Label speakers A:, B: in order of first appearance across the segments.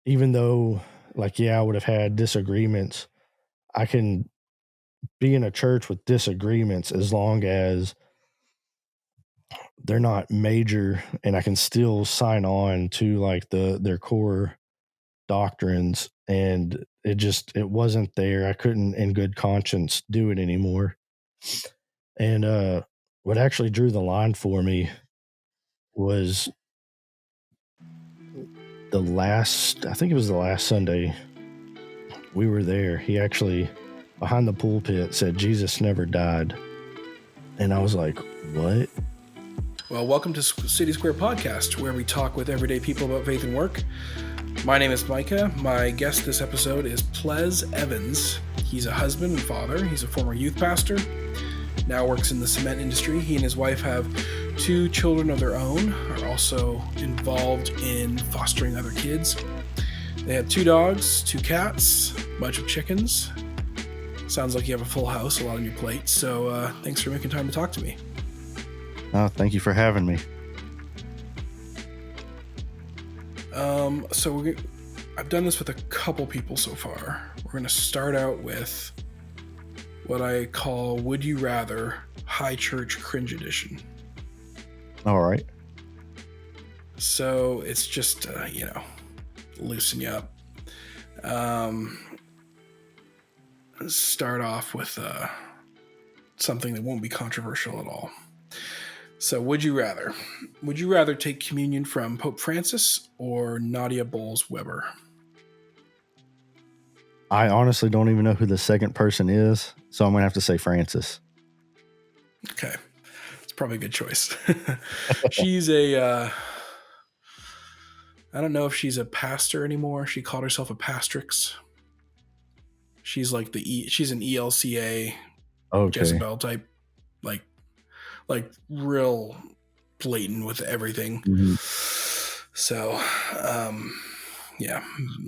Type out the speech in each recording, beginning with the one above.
A: even though, like, I would have had disagreements, I can be in a church with disagreements as long as they're not major, and I can still sign on to like their core doctrines. And it wasn't there. I couldn't in good conscience do it anymore. And what actually drew the line for me was I think it was the last Sunday we were there. He actually, behind the pulpit, said Jesus never died. And I was like, what?
B: Well, welcome to City Square Podcast, where we talk with everyday people about faith and work. My name is Micah. My guest this episode is Pleas Evans. He's a husband and father. He's a former youth pastor, now works in the cement industry. He and his wife have 2 children of their own, are also involved in fostering other kids. They have 2 dogs, 2 cats, a bunch of chickens. Sounds like you have a full house, a lot on your plate. So thanks for making time to talk to me.
A: Oh, thank you for having me.
B: I've done this with a couple people so far. We're going to start out with what I call Would You Rather High Church Cringe Edition.
A: All right.
B: So it's just, loosen you up. Start off with something that won't be controversial at all. So would you rather take communion from Pope Francis or Nadia Bowles-Weber?
A: I honestly don't even know who the second person is, so I'm going to have to say Francis.
B: Okay. It's probably a good choice. She's I don't know if she's a pastor anymore. She called herself a pastrix. She's like she's an ELCA,
A: okay,
B: Jezebel type, like real blatant with everything.
A: Mm-hmm.
B: So,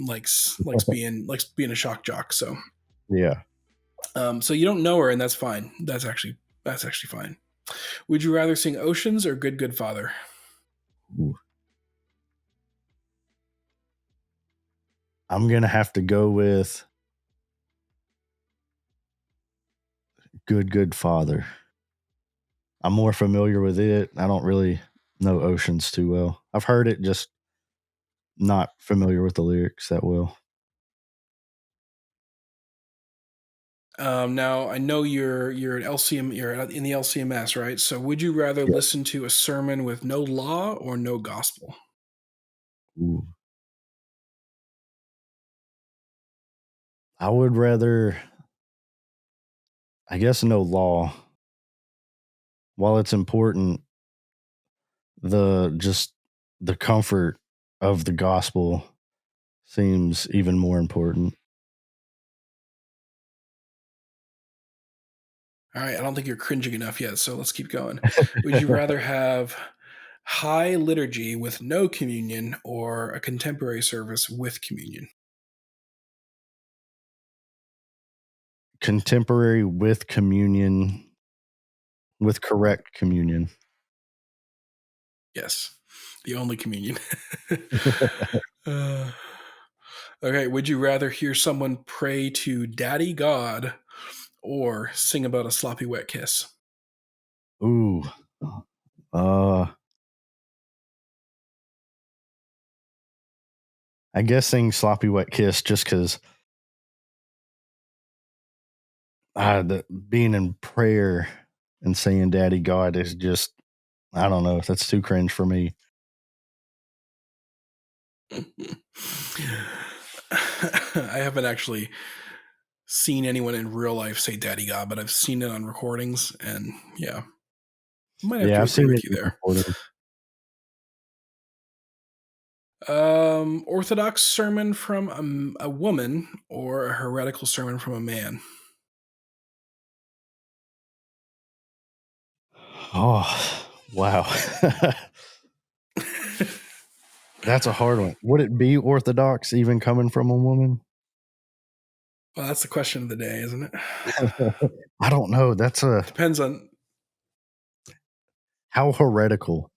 B: likes being a shock jock. So,
A: yeah.
B: So you don't know her, and that's fine. That's actually fine. Would you rather sing Oceans or Good Good Father?
A: Ooh. I'm going to have to go with Good Good Father. I'm more familiar with it. I don't really know Oceans too well. I've heard it, just not familiar with the lyrics that well.
B: Now I know you're an LCM. You're in the LCMS, right? So would you rather listen to a sermon with no law or no gospel?
A: Ooh. I would rather, I guess, no law. While it's important, the comfort of the gospel seems even more important.
B: All right, I don't think you're cringing enough yet, so let's keep going. Would you rather have high liturgy with no communion or a contemporary service with communion?
A: Contemporary with communion, with correct communion.
B: Yes, the only communion. Okay, would you rather hear someone pray to Daddy God or sing about a sloppy wet kiss?
A: Ooh. I guess sing sloppy wet kiss just because being in prayer and saying Daddy God is just, I don't know, that's too cringe for me.
B: I haven't actually seen anyone in real life say Daddy God, but I've seen it on recordings, and yeah. Might have to
A: I've seen
B: agree
A: it
B: with you there.
A: recording.
B: Orthodox sermon from a woman or a heretical sermon from a man?
A: Oh, wow. That's a hard one. Would it be Orthodox even coming from a woman?
B: Well, that's the question of the day, isn't it?
A: I don't know.
B: Depends on
A: how heretical.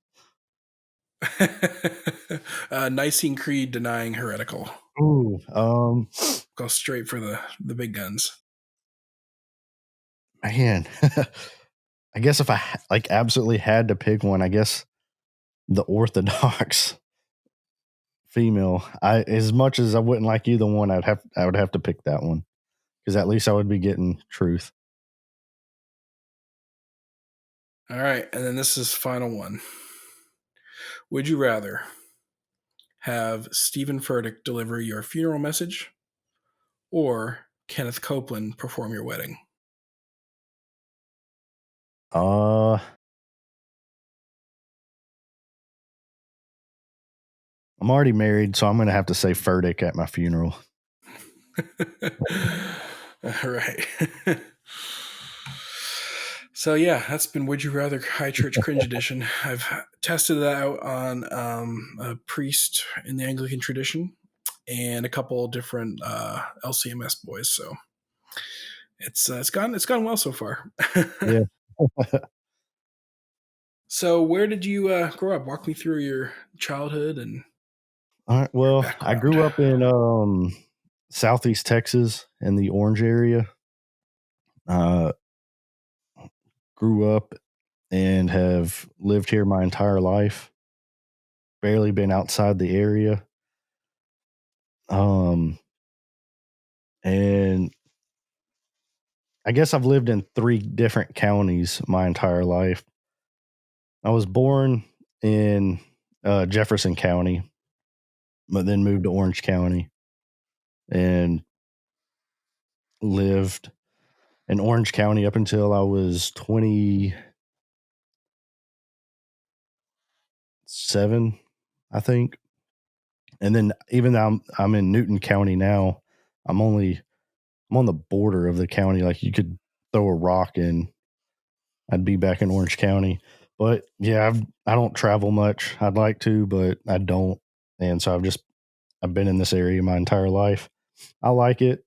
B: Nicene Creed denying heretical.
A: Ooh,
B: Go straight for the big guns.
A: man, I guess if I like absolutely had to pick one, I guess the Orthodox female. I as much as I wouldn't like either one, I would have to pick that one because at least I would be getting truth.
B: All right, and then this is final one. Would you rather have Stephen Furtick deliver your funeral message or Kenneth Copeland perform your wedding?
A: Uh, I'm already married, so I'm gonna have to say Furtick at my funeral.
B: All right. So yeah, that's been Would You Rather High Church Cringe Edition. I've tested that out on a priest in the Anglican tradition and a couple different LCMS boys. So it's gone well so far.
A: Yeah.
B: So where did you grow up? Walk me through your childhood and
A: All right.
B: your
A: Well, I
B: background.
A: grew up in Southeast Texas in the Orange area. Uh, grew up and have lived here my entire life. Barely been outside the area. And I guess I've lived in 3 different counties my entire life. I was born in Jefferson County, but then moved to Orange County and lived in Orange County up until I was 27, I think. And then even though I'm in Newton County now, I'm on the border of the county. Like you could throw a rock and I'd be back in Orange County. But yeah, I don't travel much. I'd like to, but I don't. And so I've been in this area my entire life. I like it,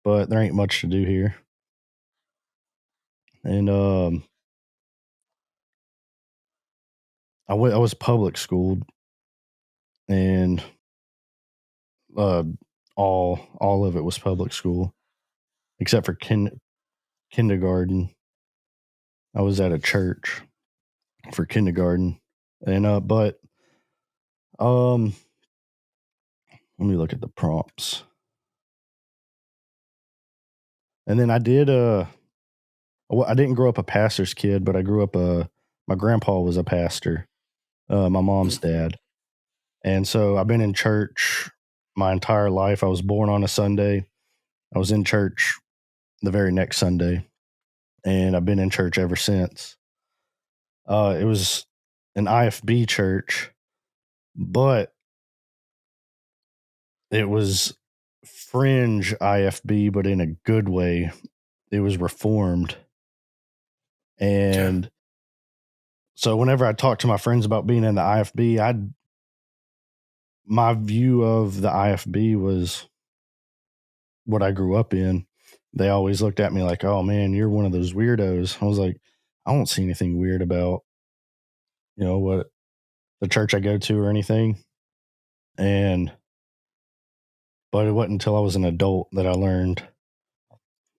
A: but there ain't much to do here. And I was public schooled, and uh, all of it was public school except for kindergarten. I was at a church for kindergarten, and but um, let me look at the prompts. And then I did well, I didn't grow up a pastor's kid, but I grew up my grandpa was a pastor, my mom's dad. And so I've been in church my entire life. I was born on a Sunday. I was in church the very next Sunday, and I've been in church ever since. It was an IFB church, but it was fringe IFB, but in a good way. It was reformed.
B: Okay.
A: And so whenever I talk to my friends about being in the IFB, my view of the IFB was what I grew up in. They always looked at me like, "Oh man, you're one of those weirdos." I was like, "I don't see anything weird about, what the church I go to or anything." And but it wasn't until I was an adult that I learned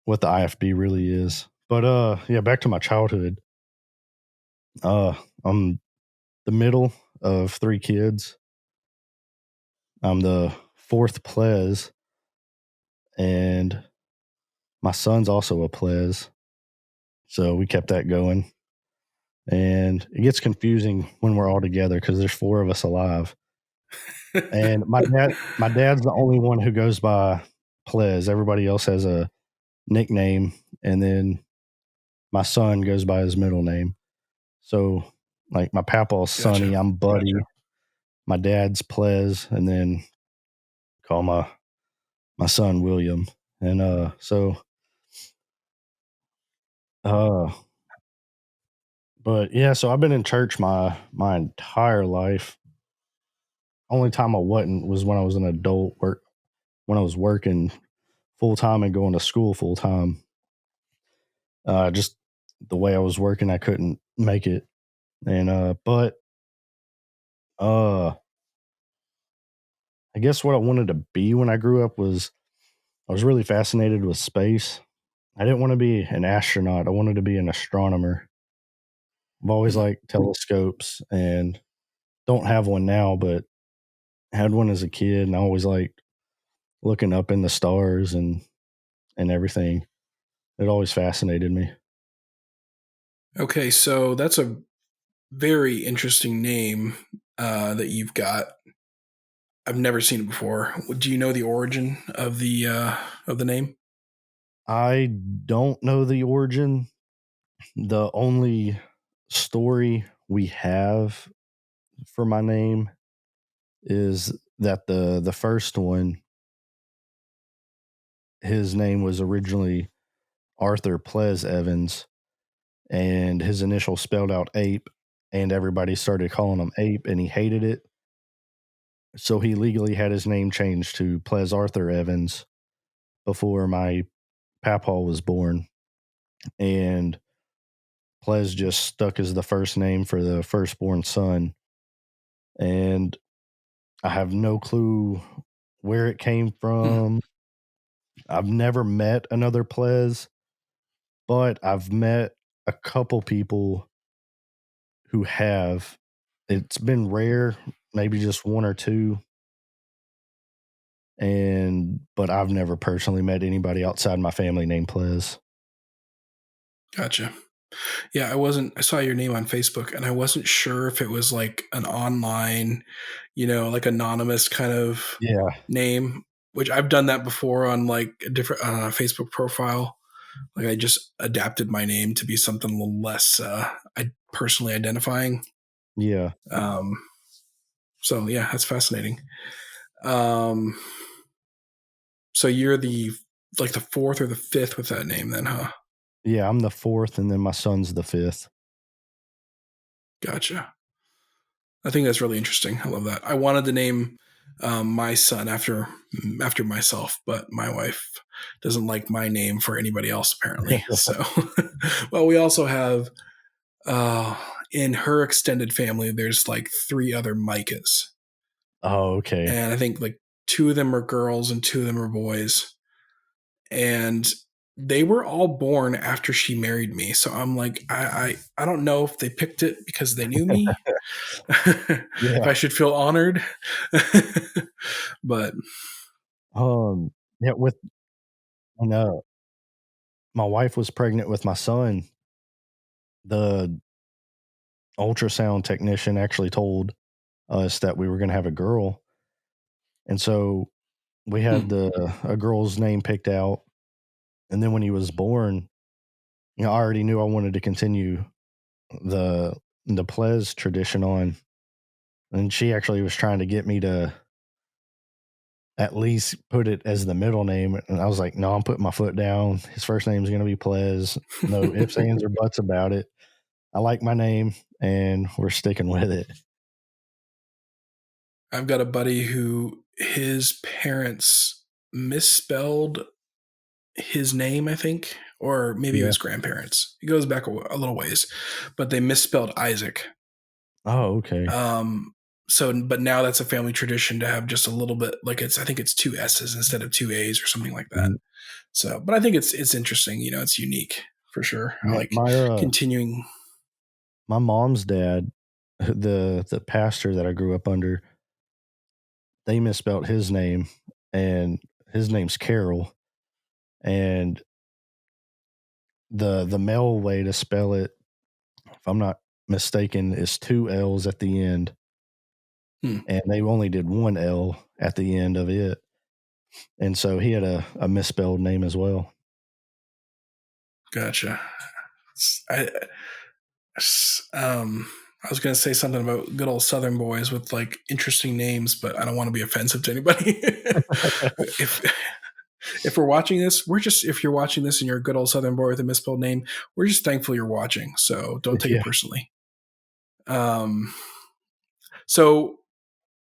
A: what the IFB really is. But yeah, back to my childhood. I'm the middle of 3 kids. I'm the 4th Ples, and my son's also a Ples. So we kept that going. And it gets confusing when we're all together because there's 4 of us alive. And my dad's the only one who goes by Ples. Everybody else has a nickname, and then my son goes by his middle name. So like my papa's
B: Gotcha.
A: Sonny, I'm Buddy. My dad's Ples, and then call my son William. And so uh but yeah, so I've been in church my entire life. Only time I wasn't was when I was an adult when I was working full time and going to school full time. Just the way I was working, I couldn't make it. And but Uh, I guess what I wanted to be when I grew up was I was really fascinated with space. I didn't want to be an astronaut. I wanted to be an astronomer. I've always
B: Hmm.
A: liked telescopes and don't have one now, but had one as a kid, and I always liked looking up in the stars and everything. It always fascinated me.
B: Okay, so that's a very interesting name that you've got. I've never seen it before. Do you know the origin of the name?
A: I don't know the origin. The only story we have for my name is that the first one, his name was originally Arthur Pleas Evans, and his initial spelled out ape, and everybody started calling him ape, and he hated it. So he legally had his name changed to Ples Arthur Evans before my papaw was born. And Ples just stuck as the first name for the firstborn son. And I have no clue where it came
B: Hmm.
A: from. I've never met another Ples, but I've met a couple people who have. It's been rare, maybe just one or two, and but I've never personally met anybody outside my family named Ples.
B: Gotcha. Yeah, I wasn't. I saw your name on Facebook, and I wasn't sure if it was like an online, like anonymous kind of
A: Yeah,
B: name. Which I've done that before on like a different Facebook profile. Like I just adapted my name to be something a little less I personally identifying.
A: yeah,
B: Um, so yeah, that's fascinating. Um, so you're the fourth or the fifth with that name, then, huh?
A: yeah. I'm the fourth, and then my son's the fifth.
B: Gotcha. I think that's really interesting. I love that. I wanted to name my son after myself, but my wife doesn't like my name for anybody else apparently. So, well, we also have uh, in her extended family, there's like three other Micahs,
A: Oh, okay.
B: and I think like two of them are girls and two of them are boys, and they were all born after she married me. So I'm like, I don't know if they picked it because they knew me, if
A: Yeah.
B: I should feel honored. But
A: Yeah. With when my wife was pregnant with my son, the ultrasound technician actually told us that we were going to have a girl, and so we had
B: hmm,
A: the a girl's name picked out. And then when he was born, I already knew I wanted to continue the the Ples tradition on, and she actually was trying to get me to at least put it as the middle name, and I was like, "No, I'm putting my foot down. His first name is gonna be Ples. No ifs, ands, or buts about it. I like my name, and we're sticking with it."
B: I've got a buddy who his parents misspelled his name, I think, or maybe it
A: Yeah.
B: was grandparents. It goes back a little ways, but they misspelled Isaac.
A: Oh, okay.
B: Um, but now that's a family tradition to have just a little bit like I think it's two S's instead of two A's or something like that.
A: Mhm.
B: So, but I think it's interesting. It's unique for sure. I
A: Yeah,
B: like continuing.
A: my mom's dad, the pastor that I grew up under, they misspelled his name, and his name's Carol, and the male way to spell it, if I'm not mistaken, is 2 L's at the end,
B: Hmm,
A: and they only did 1 L at the end of it, and so he had a misspelled name as well.
B: gotcha. I I was gonna say something about good old Southern boys with like interesting names, but I don't want to be offensive to anybody. if if we're watching this, if you're watching this and you're a good old Southern boy with a misspelled name, we're just thankful you're watching. So don't take it
A: Yeah.
B: personally. Um, so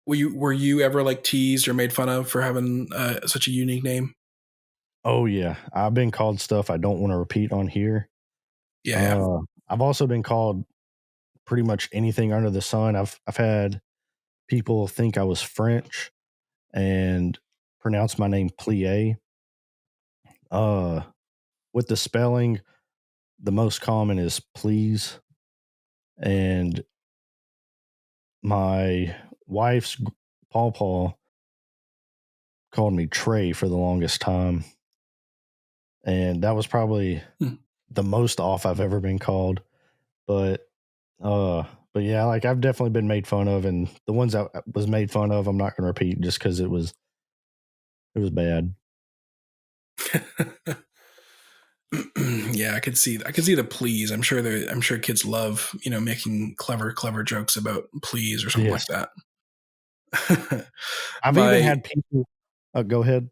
B: were you ever like teased or made fun of for having such a unique name?
A: Oh, yeah. I've been called stuff I don't wanna repeat on here.
B: Yeah, yeah.
A: Uh, I've also been called pretty much anything under the sun. I've had people think I was French and pronounce my name Plie. Uh, with the spelling, the most common is please, and my wife's Paw called me Trey for the longest time, and that was probably
B: Hmm.
A: the most off I've ever been called. But uh, but yeah, like I've definitely been made fun of, and the ones that was made fun of, I'm not going to repeat just because it was bad.
B: Yeah, I could see the please. I'm sure kids love, making clever jokes about please or something like
A: Yes,
B: that.
A: I've even
B: my
A: had people. Go ahead.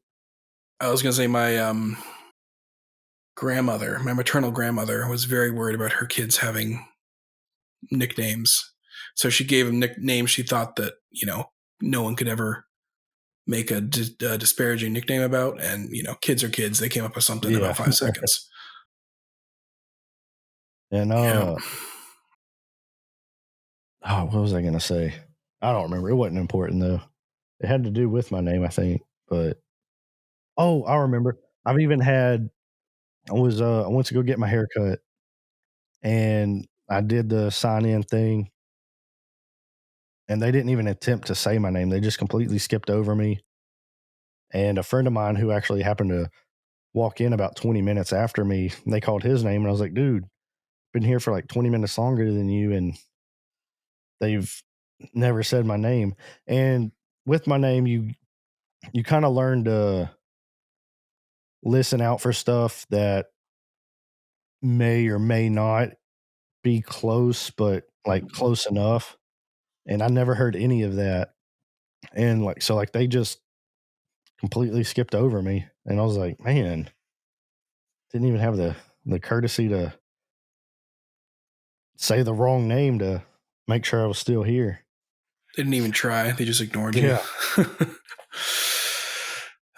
B: I was gonna say my maternal grandmother was very worried about her kids having nicknames. So she gave them nicknames she thought that, no one could ever make a disparaging nickname about. And, kids are kids. They came up with something in
A: Yeah,
B: about 5 seconds.
A: and
B: Yeah.
A: oh, what was I going to say? I don't remember. It wasn't important though. It had to do with my name, I think. But oh, I remember. I've even had. I went to go get my hair cut, and I did the sign in thing, and they didn't even attempt to say my name. They just completely skipped over me. And a friend of mine who actually happened to walk in about 20 minutes after me, they called his name, and I was like, dude, been here for like 20 minutes longer than you, and they've never said my name. And with my name, you kind of learn to listen out for stuff that may or may not be close, but like close enough. And I never heard any of that. And like, so like they just completely skipped over me. And I was like, man, didn't even have the courtesy to say the wrong name to make sure I was still here.
B: They didn't even try. They just ignored you.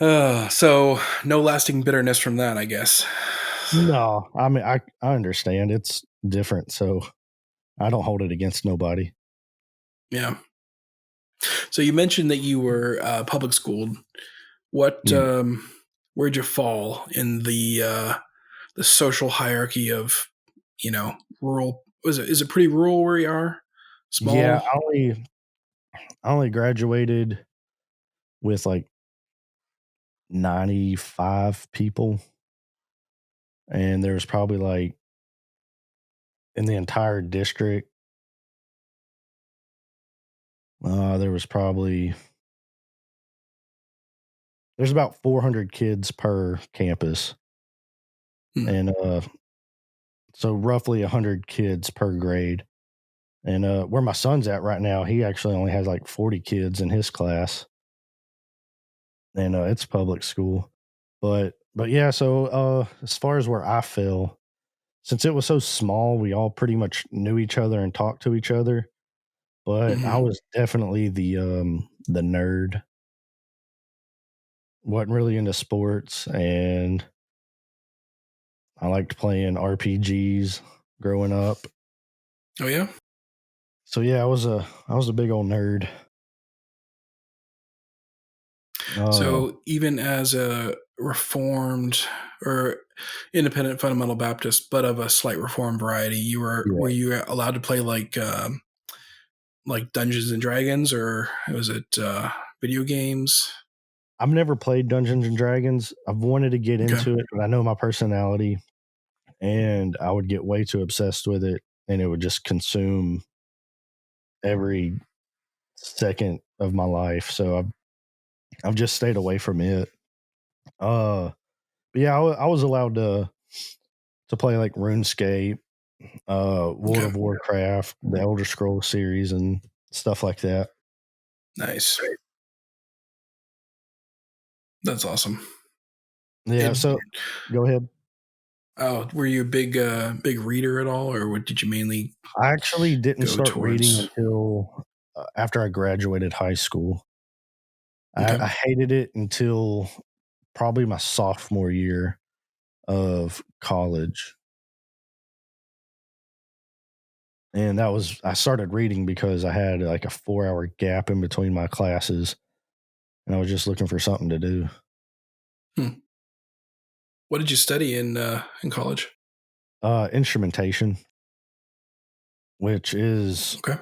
A: Yeah.
B: So no lasting bitterness from that, I guess.
A: No, I mean, I understand it's different. So I don't hold it against nobody.
B: Yeah. So you mentioned that you were public schooled. What
A: Yeah.
B: where'd you fall in the social hierarchy of, rural? Is it pretty rural where you are?
A: Yeah.
B: Small?
A: I only graduated with like 95 people. And there was probably like in the entire district, there was probably there's about 400 kids per campus,
B: Hmm.
A: and so roughly 100 kids per grade. And where my son's at right now, he actually only has like 40 kids in his class, and it's public school. But yeah, so as far as where I fell, since it was so small, we all pretty much knew each other and talked to each other. But I
B: Hmm.
A: was definitely the nerd. Wasn't really into sports, and I liked playing RPGs growing up.
B: Oh yeah.
A: So yeah, I was a big old nerd. Uh,
B: So even as a reformed or independent fundamental Baptist, but of a slight reformed variety,
A: yeah,
B: were you allowed to play like Dungeons and Dragons, or was it video games?
A: I've never played Dungeons and Dragons. I've wanted to get
B: Okay.
A: into it, but I know my personality, and I would get way too obsessed with it, and it would just consume every second of my life. So I've just stayed away from it. But yeah, I was allowed to play like RuneScape, World
B: Okay.
A: of Warcraft, the Elder Scrolls series, and stuff like that.
B: Nice. That's awesome.
A: Yeah.
B: It,
A: So go ahead.
B: oh, were you a big reader at all, or what did you mainly
A: I actually didn't
B: go
A: start reading
B: towards?
A: until after I graduated high school. I,
B: Okay.
A: I hated it until probably my sophomore year of college. And I started reading because I had like a 4 hour gap in between my classes and I was just looking for something to do.
B: Hmm. What did you study in college?
A: Instrumentation, which is
B: Okay,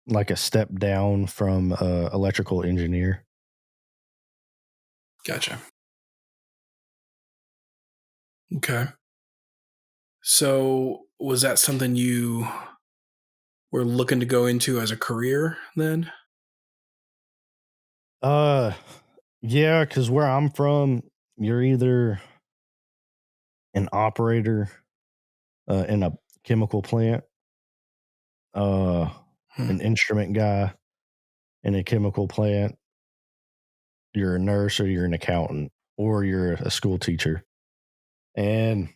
A: like a step down from electrical engineer.
B: gotcha. Okay. So was that something you were looking to go into as a career then?
A: Uh, yeah, because where I'm from, you're either an operator in a chemical plant, uh,
B: Hmm.
A: an instrument guy in a chemical plant, you're a nurse or you're an accountant or you're a school teacher. And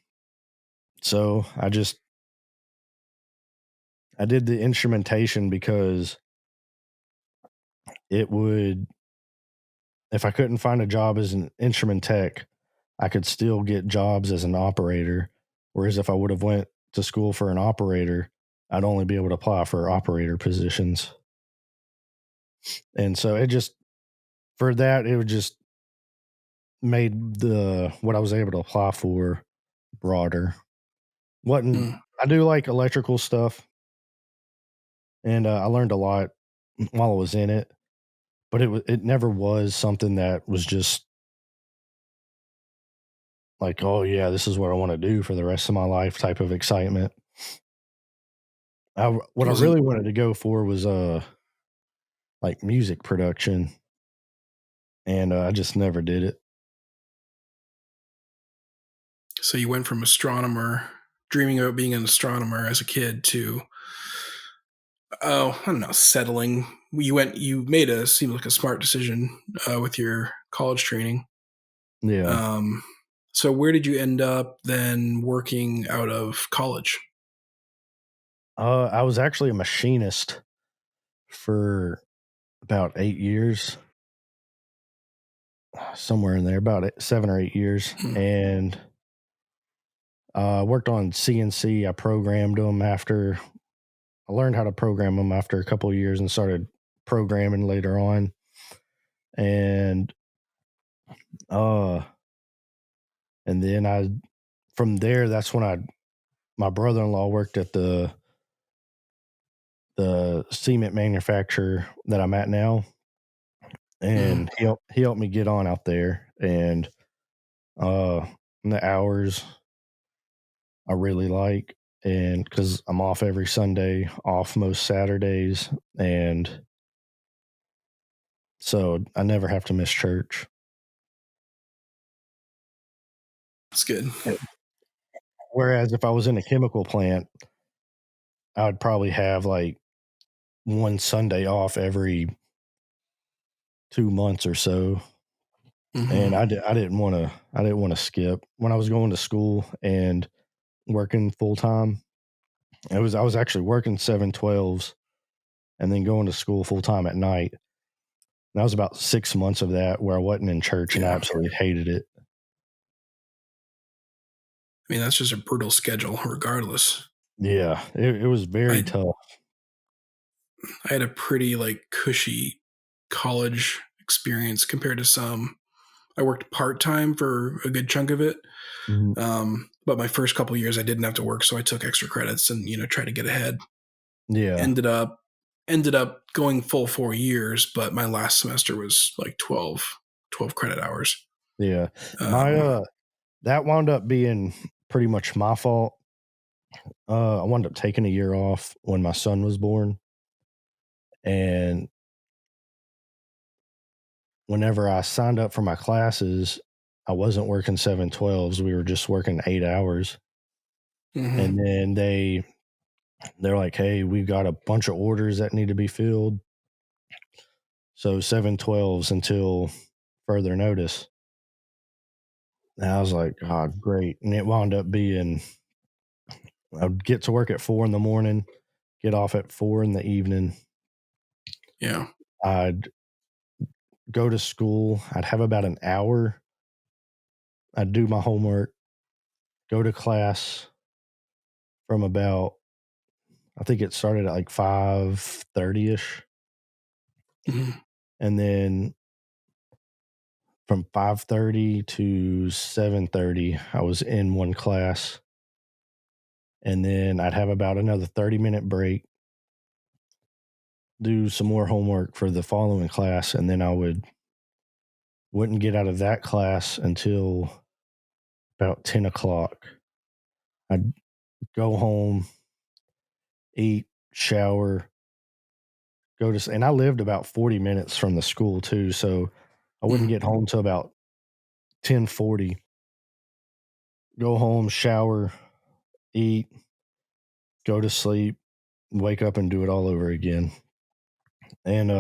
A: so I did the instrumentation because it would, if I couldn't find a job as an instrument tech, I could still get jobs as an operator. Whereas if I would have went to school for an operator, I'd only be able to apply for operator positions. And so it just, for that, it would just made the what I was able to apply for broader. Wasn't
B: Hmm.
A: I do like electrical stuff, and I learned a lot while I was in it, but it never was something that was just like, oh yeah, this is what I want to do for the rest of my life type of excitement.
B: It
A: What I
B: wasn't
A: really wanted to go for was like music production, and I just never did it.
B: so you went from astronomer, dreaming about being an astronomer as a kid to oh, I don't know, settling. You made a seem like a smart decision with your college training.
A: Yeah,
B: Um, so where did you end up then working out of college?
A: I was actually a machinist for about 8 years, somewhere in there, about 7 or 8 years,
B: Hmm.
A: and I worked on CNC. I programmed them after I learned how to program them after a couple of years and started programming later on. And uh, and then from there, that's when my brother in law worked at the cement manufacturer that I'm at now,
B: Hmm.
A: and he helped me get on out there, and uh, the hours I really like, and because I'm off every Sunday, off most Saturdays, and so I never have to miss church.
B: That's good.
A: Whereas if I was in a chemical plant, I would probably have like one Sunday off every 2 months or so,
B: Hmm.
A: and I didn't want to skip when I was going to school and working full time. I was actually working 7/12s and then going to school full time at night. And that was about 6 months of that where I wasn't in church and I
B: Yeah.
A: absolutely hated it.
B: I mean, that's just a brutal schedule, regardless.
A: Yeah, it was very
B: I
A: tough.
B: I had a pretty like cushy college experience compared to some. I worked part time for a good chunk of it,
A: Mhm.
B: but my first couple years I didn't have to work, so I took extra credits and tried to get ahead.
A: Yeah,
B: Ended up ended up going full 4 years, but my last semester was like 12 credit hours.
A: yeah. My
B: Um,
A: that wound up being pretty much my fault. I wound up taking a year off when my son was born, and whenever I signed up for my classes, I wasn't working 7/12s. We were just working 8 hours, and
B: mhm,
A: then they're like, "Hey, we've got a bunch of orders that need to be filled, so 7/12s until further notice." And I was like, "Oh, great!" And it wound up being I'd get to work at 4 in the morning, get off at 4 in the evening.
B: yeah.
A: I'd go to school. I'd have about an hour. I'd do my homework, go to class from about I think it started at like 5:30ish,
B: Mhm.
A: and then from 5:30 to 7:30, I was in one class, and then I'd have about another 30-minute break, do some more homework for the following class, and then I wouldn't get out of that class until about 10 o'clock. I'd go home, eat, shower, and I lived about 40 minutes from the school too, so I wouldn't
B: Mhm.
A: get home till about 10:40. Go home, shower, eat, go to sleep, wake up and do it all over again. And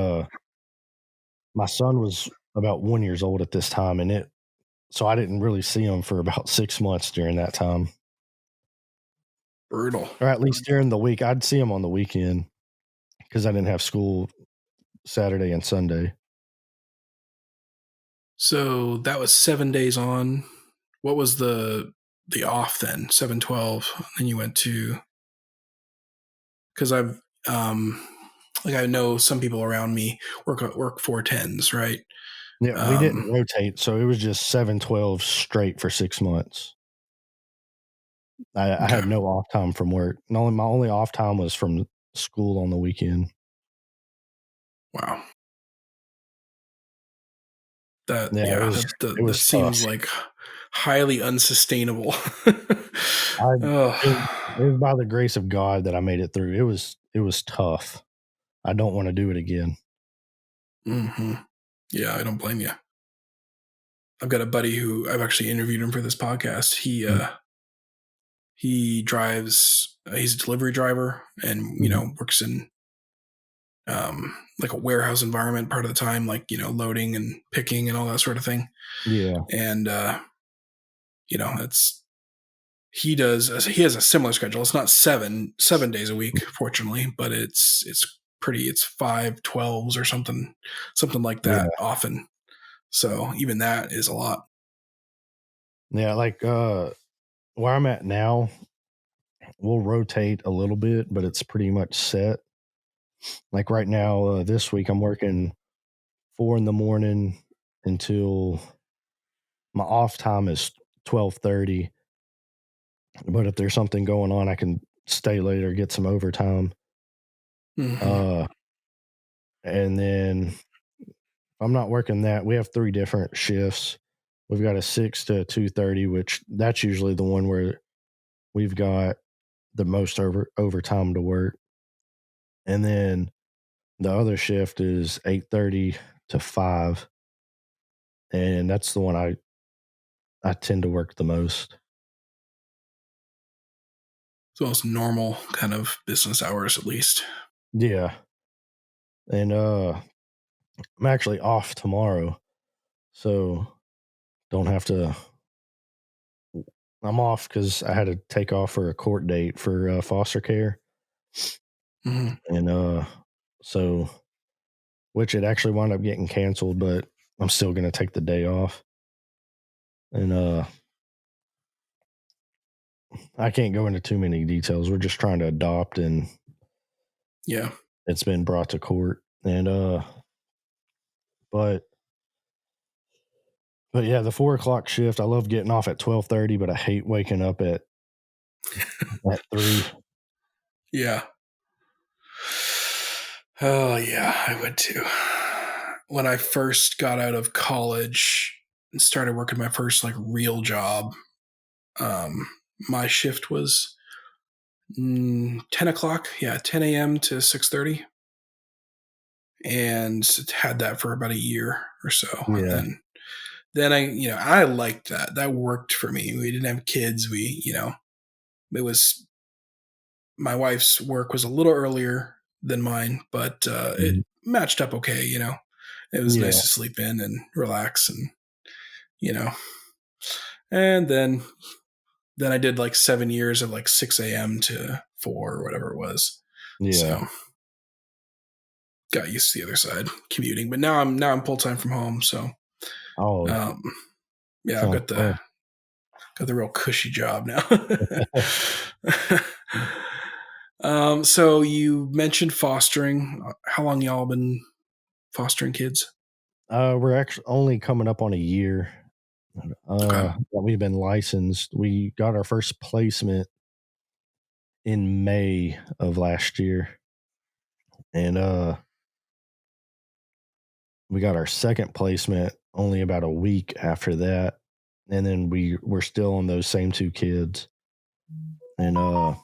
A: my son was about 1 years old at this time, so I didn't really see him for about 6 months during that time.
B: Brutal.
A: Or at least during the week. I'd see him on the weekend because I didn't have school Saturday and Sunday.
B: So that was 7 days on. What was the off then? 7, 12. Then you went to, because I know some people around me work 4 10s, right?
A: Yeah, we didn't
B: Um,
A: rotate, so it was just 7/12 straight for 6 months. I
B: okay.
A: had no off time from work. My only off time was from school on the weekend.
B: Wow. That
A: Yeah,
B: yeah,
A: it
B: that
A: was tough.
B: seems like highly unsustainable.
A: I it
B: Oh.
A: it was by the grace of God that I made it through. It was tough. I don't wanna do it again.
B: Mhm. Yeah, I don't blame you. I've got a buddy who I've actually interviewed him for this podcast.
A: Mm,
B: He drives. He's a delivery driver, and
A: mhm.
B: works in like a warehouse environment part of the time, like loading and picking and all that sort of thing.
A: Yeah,
B: And it's he has a similar schedule. It's not seven days a week, fortunately, but it's 5 12s or something like
A: yeah,
B: that often. So even that is a lot.
A: yeah, like, where I'm at now, we'll rotate a little bit, but it's pretty much set. Like, right now, this week, I'm working 4 in the morning until my off time is 12:30, but if there's something going on, I can stay later, get some overtime.
B: Hmm.
A: Uh, and then if I'm not working that, we have 3 different shifts. We've got a 6 to 2:30, which that's usually the one where we've got the most overtime to work. And then the other shift is 8:30 to 5, and that's the one I tend to work the most.
B: So it's normal kind of business hours, at least.
A: Yeah. And I'm actually off tomorrow, so don't have to. I'm off because I had to take off for a court date for foster care,
B: Hmm.
A: and so which it actually wound up getting canceled, but I'm still going to take the day off. And I can't go into too many details. We're just trying to adopt, and
B: Yeah.
A: it's been brought to court. And but yeah, the 4 o'clock shift. I love getting off at 12:30, but I hate waking up at 3.
B: Yeah. Oh yeah, I would too. When I first got out of college and started working my first like real job, um, my shift was 10 o'clock. Yeah, 10 a.m. to 6:30, and had that for about a year or so, and
A: Yeah.
B: then I liked that. That worked for me. We didn't have kids. It was my wife's work was a little earlier than mine, but it
A: Mhm.
B: matched up okay. It was
A: Yeah.
B: nice to sleep in and relax, and you know, and then I did like 7 years of like 6 a.m. to 4 or whatever it was.
A: Yeah.
B: So got used to the other side commuting, but now I'm full time from home. So
A: Oh,
B: um, yeah, I've
A: sounds
B: got the
A: fun.
B: got the real cushy job now. So you mentioned fostering. How long y'all been fostering kids?
A: We're actually only coming up on a year.
B: Okay.
A: That we've been licensed. We got our first placement in May of last year, and we got our second placement only about a week after that, and then we're still on those same two kids, and uh,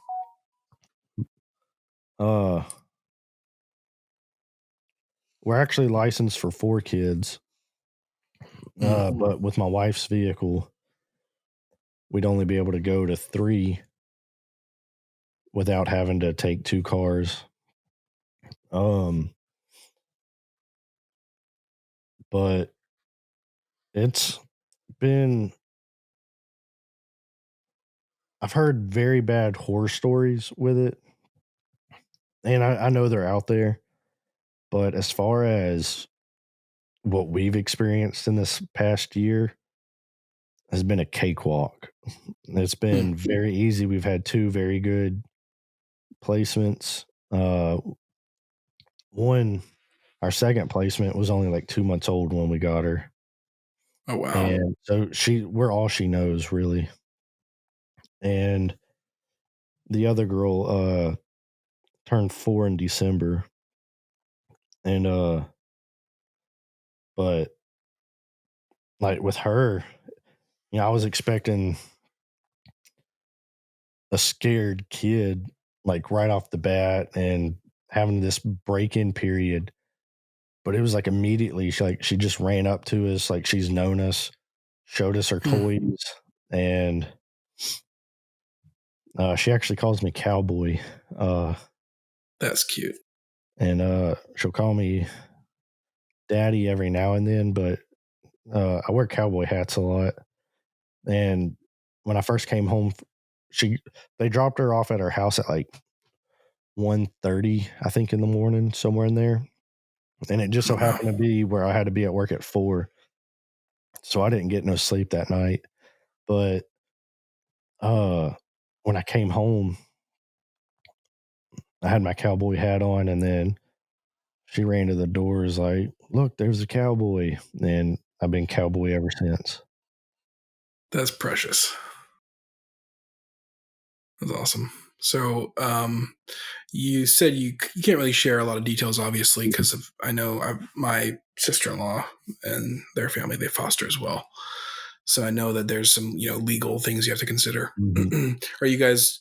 A: we're actually licensed for four kids,
B: Mm.
A: but with my wife's vehicle, we'd only be able to go to three without having to take two cars. Um, but it's been I've heard very bad horror stories with it, and I know they're out there. But as far as what we've experienced in this past year has been a cakewalk. It's
B: Mm.
A: been very easy. We've had two very good placements. One, our second placement was only like 2 months old when we got her,
B: Oh wow.
A: and so we're all she knows really. And the other girl turned 4 in December, and but like with her, I was expecting a scared kid like right off the bat and having this break-in period, but it was like immediately she just ran up to us like she's known us, showed us her
B: Mm.
A: toys, and she actually calls me cowboy, uh,
B: That's cute.
A: and she'll call me daddy every now and then, but I wear cowboy hats a lot. And when I first came home, she they dropped her off at her house at like 1:30, I think, in the morning, somewhere in there. And it just
B: Oh
A: so
B: wow.
A: happened to be where I had to be at work at 4, so I didn't get no sleep that night. But uh, when I came home, I had my cowboy hat on, and then she ran to the doors like, "Look, there's a cowboy," and I've been cowboy ever since.
B: That's precious. That's awesome. So, you said you can't really share a lot of details, obviously,
A: Mhm.
B: because I know my sister-in-law and their family, they foster as well. So I know that there's some legal things you have to consider.
A: Mhm.
B: Are you guys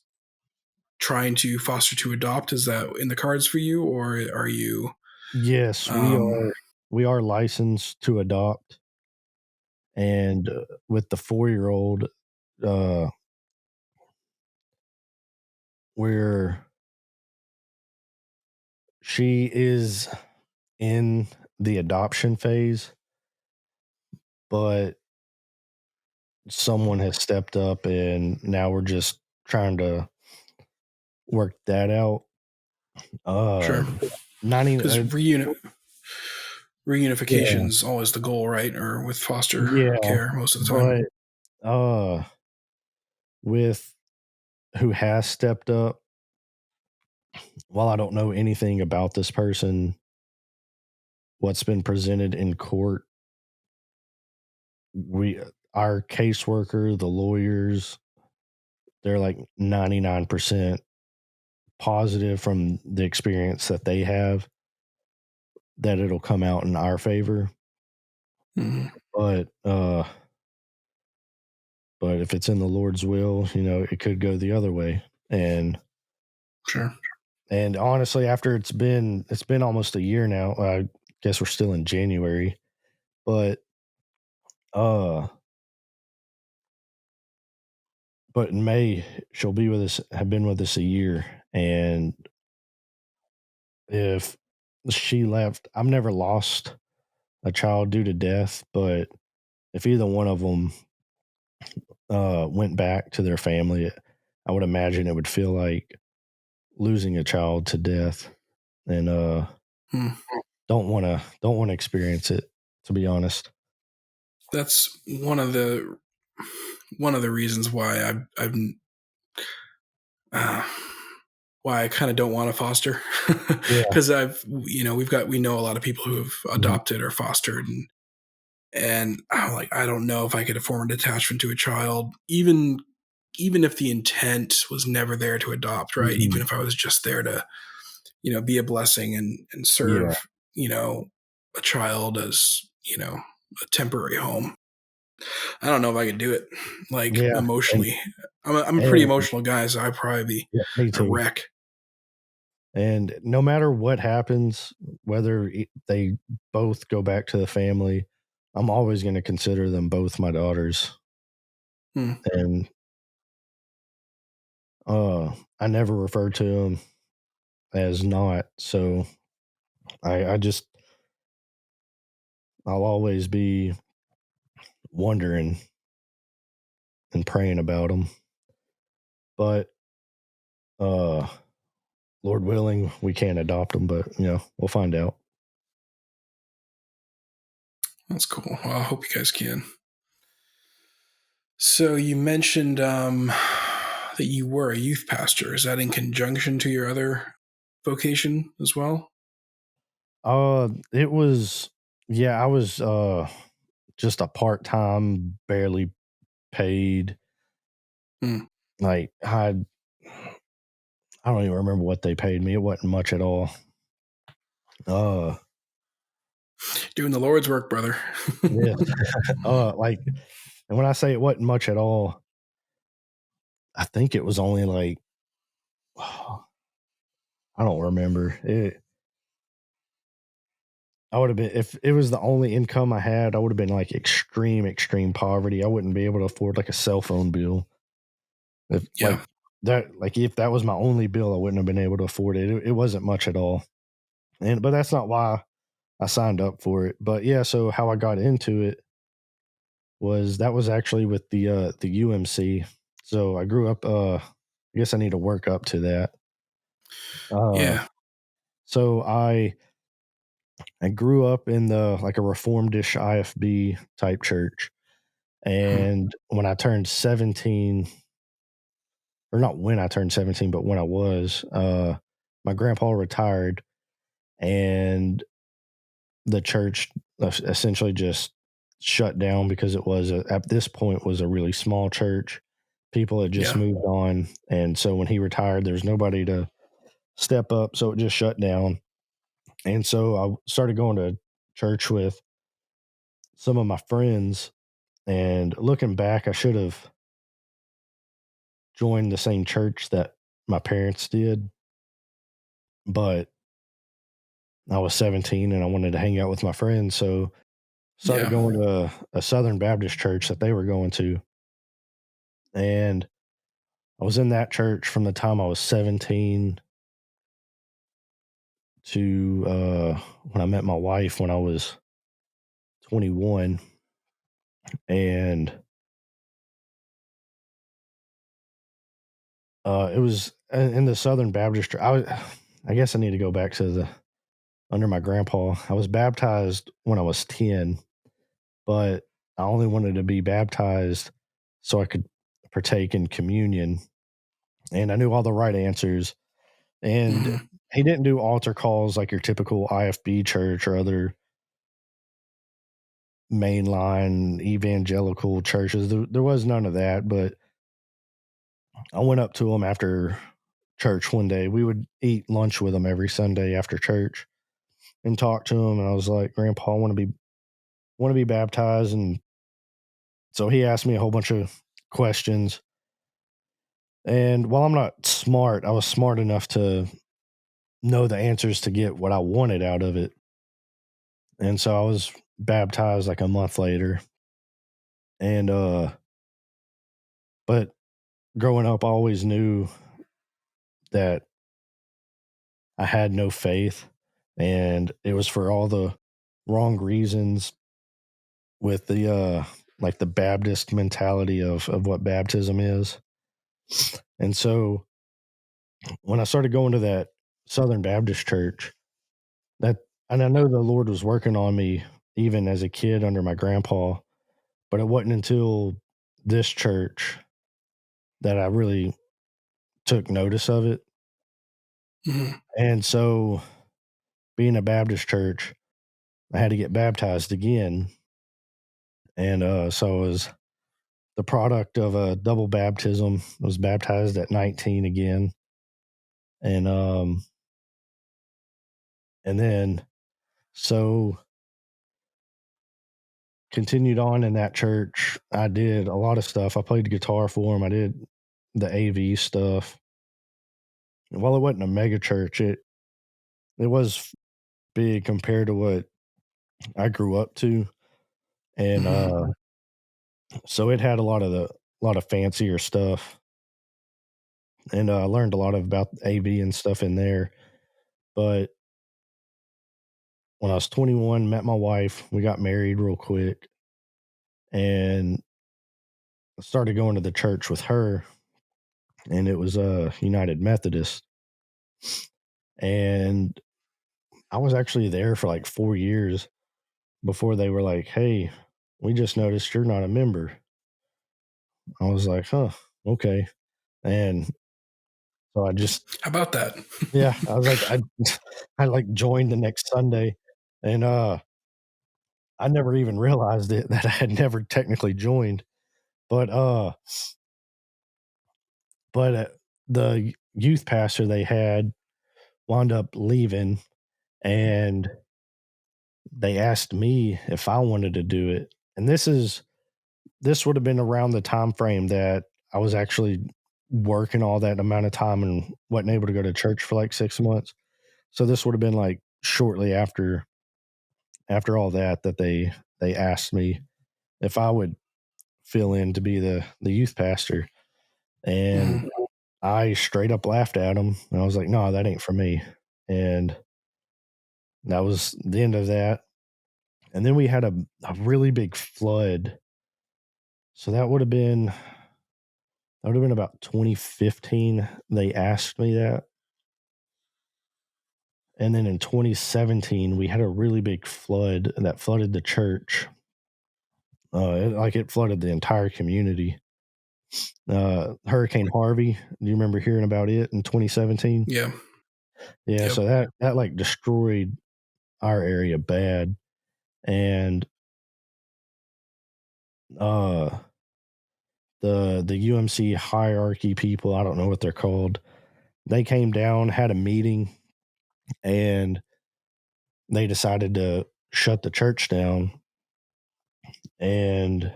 B: trying to foster to adopt? Is that in the cards for you, or are you?
A: Yes,
B: Um,
A: we are licensed to adopt, and with the 4-year-old, uh, we're she is in the adoption phase, but someone has stepped up, and now we're just trying to work that out.
B: sure,
A: Um, 90
B: because
A: yeah,
B: reunification is always the goal, right? Or with foster
A: yeah,
B: care most of the time.
A: but, uh, with who has stepped up, while I don't know anything about this person, what's been presented in court, we our caseworker, the lawyers, they're like 99% positive from the experience that they have that it'll come out in our favor.
B: Mhm.
A: But but if it's in the Lord's will, it could go the other way. And
B: Sure.
A: and honestly, after it's been almost a year now. I guess we're still in January, but uh but in May she'll be with us have been with us a year. And if she left, I've never lost a child due to death, but if either one of them went back to their family, I would imagine it would feel like losing a child to death, and
B: Hmm.
A: don't want to experience it, to be honest.
B: That's one of the reasons why uh, why I kind of don't want to foster,
A: Yeah.
B: because we know a lot of people who have
A: Mhm.
B: adopted or fostered, and I'm like, I don't know if I could form an attachment to a child, even if the intent was never there to adopt, right? Even
A: Mhm.
B: if I was just there to, be a blessing and
A: Yeah.
B: serve, a child as, a temporary home. I don't know if I could do it, like,
A: Yeah. And
B: emotionally. I'm a pretty
A: and
B: emotional guy, so I'd probably be
A: yeah, me
B: a
A: too.
B: wreck.
A: And no matter what happens, whether they both go back to the family, I'm always going to consider them both my daughters.
B: Hmm.
A: And I never refer to them as not. So I just, I'll always be wondering and praying about them. But uh, Lord willing, we can't adopt them, but we'll find out.
B: That's cool. Well, I hope you guys can. So you mentioned that you were a youth pastor. Is that in conjunction to your other vocation as well?
A: It was, yeah, I was just a part time, barely paid.
B: Hmm.
A: Like I don't even remember what they paid me. It wasn't much at all. Uh,
B: Doing the Lord's work, brother.
A: yeah. Like, and when I say it wasn't much at all, I think it was only like I don't remember. I would have been if it was the only income I had. I would have been like extreme poverty. I wouldn't be able to afford like a cell phone bill. If
B: Yeah.
A: like if that was my only bill, I wouldn't have been able to afford it. It wasn't much at all. But that's not why I signed up for it. But yeah, so how I got into it was that was actually with the UMC. So I grew up I guess I need to work up to that. Uh
B: Yeah.
A: so I grew up in the like a reformedish IFB type church.
B: Hmm.
A: And when I turned 17, or not when I turned 17, but when I was, my grandpa retired and the church essentially just shut down because it was at this point was a really small church. People had just
B: Yeah.
A: moved on, and so when he retired, there's nobody to step up, so it just shut down. And so I started going to church with some of my friends. And looking back, I should have joined the same church that my parents did, but I was 17 and I wanted to hang out with my friends, so started
B: Yeah.
A: going to a Southern Baptist church that they were going to. And I was in that church from the time I was 17 to when I met my wife when I was 21. And it was in the Southern Baptist church. I guess I need to go back to the under my grandpa. I was baptized when I was 10, but I only wanted to be baptized so I could partake in communion. And I knew all the right answers. And
B: Hmm.
A: he didn't do altar calls like your typical IFB church or other mainline evangelical churches. There was none of that, but I went up to him after church one day. We would eat lunch with him every Sunday after church and talk to him. And I was like, Grandpa, I want to be baptized. And so he asked me a whole bunch of questions. And while I'm not smart, I was smart enough to know the answers to get what I wanted out of it. And so I was baptized like a month later. And but growing up I always knew that I had no faith, and it was for all the wrong reasons with the like the Baptist mentality of what baptism is. And so when I started going to that Southern Baptist church, that and I know the Lord was working on me even as a kid under my grandpa, but it wasn't until this church that I really took notice of it.
B: Mhm.
A: And so, being a Baptist church, I had to get baptized again. And so, it was the product of a double baptism. I was baptized at 19 again. And, and then, so continued on in that church. I did a lot of stuff. I played the guitar for them. I did the AV stuff. And while it wasn't a mega church, it was big compared to what I grew up to. And
B: Mhm.
A: so it had a lot of fancier stuff. And I learned a lot about AV and stuff in there. But when I was 21, met my wife. We got married real quick and started going to the church with her. And it was United Methodist. And I was actually there for like 4 years before they were like, "Hey, we just noticed you're not a member." I was like, "Huh, okay." And so I just,
B: How about that?
A: yeah, I was like, I like joined the next Sunday, and I never even realized it that I had never technically joined, but but the youth pastor they had wound up leaving, and they asked me if I wanted to do it, and this would have been around the time frame that I was actually working all that amount of time and wasn't able to go to church for like 6 months. So this would have been like shortly after all that they asked me if I would fill in to be the youth pastor, and
B: Mhm.
A: I straight up laughed at him. And I was like, "No, that ain't for me." And that was the end of that. And then we had a really big flood. So that would have been about 2015. They asked me that. And then in 2017, we had a really big flood that flooded the church. It flooded the entire community. Hurricane Harvey. Do you remember hearing about it in 2017?
B: Yeah.
A: Yeah,
B: Yep.
A: so that like destroyed our area bad, and uh, the UMC hierarchy people, I don't know what they're called. They came down, had a meeting, and they decided to shut the church down. And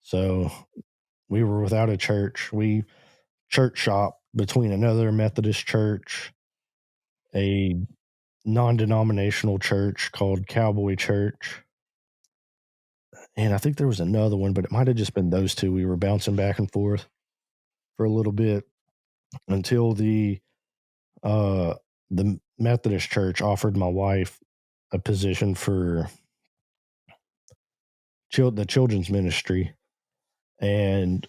A: so we were without a church. We church shop between another Methodist church, a non-denominational church called Cowboy Church, and I think there was another one, but it might have just been those two. We were bouncing back and forth for a little bit until uh the Methodist church offered my wife a position for the children's ministry, and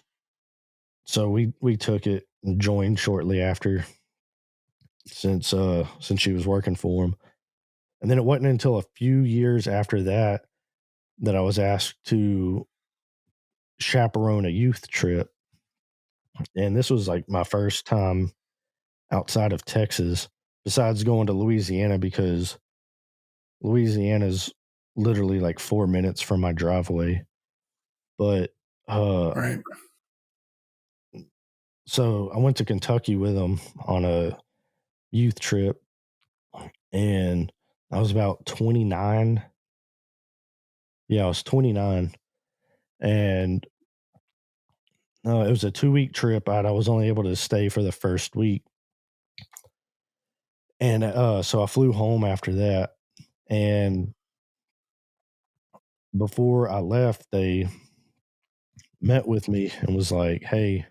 A: so we took it and joined shortly after, since she was working for him. And then it wasn't until a few years after that that I was asked to chaperone a youth trip. And this was like my first time outside of Texas, besides going to Louisiana, because Louisiana's literally like 4 minutes from my driveway. But uh,
B: Right.
A: so I went to Kentucky with them on a youth trip, and I was about 29. Yeah, I was 29. And it was a 2 week trip. I was only able to stay for the first week. And so I flew home after that. And before I left, they met with me and was like, "Hey,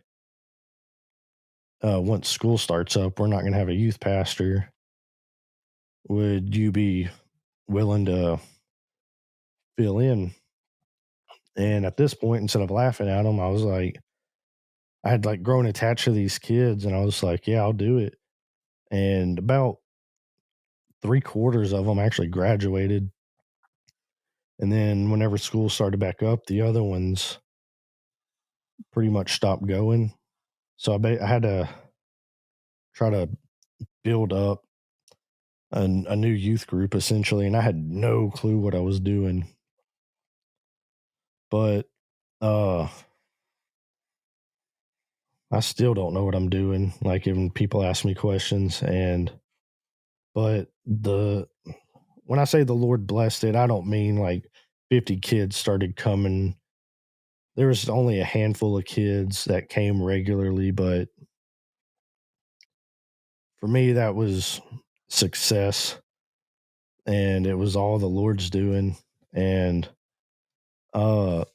A: once school starts up, we're not going to have a youth pastor. Would you be willing to fill in?" And at this point, instead of laughing at them, I was like, I had like grown attached to these kids, and I was like, "Yeah, I'll do it." And about 3/4 of them actually graduated. And then whenever school started back up, the other ones pretty much stopped going. So I had to try to build up a new youth group essentially, and I had no clue what I was doing. But uh I still don't know what I'm doing. Like even people ask me questions, and but the when I say the Lord blessed it, I don't mean like 50 kids started coming. There was only a handful of kids that came regularly, but for me that was success, and it was all the Lord's doing. And uh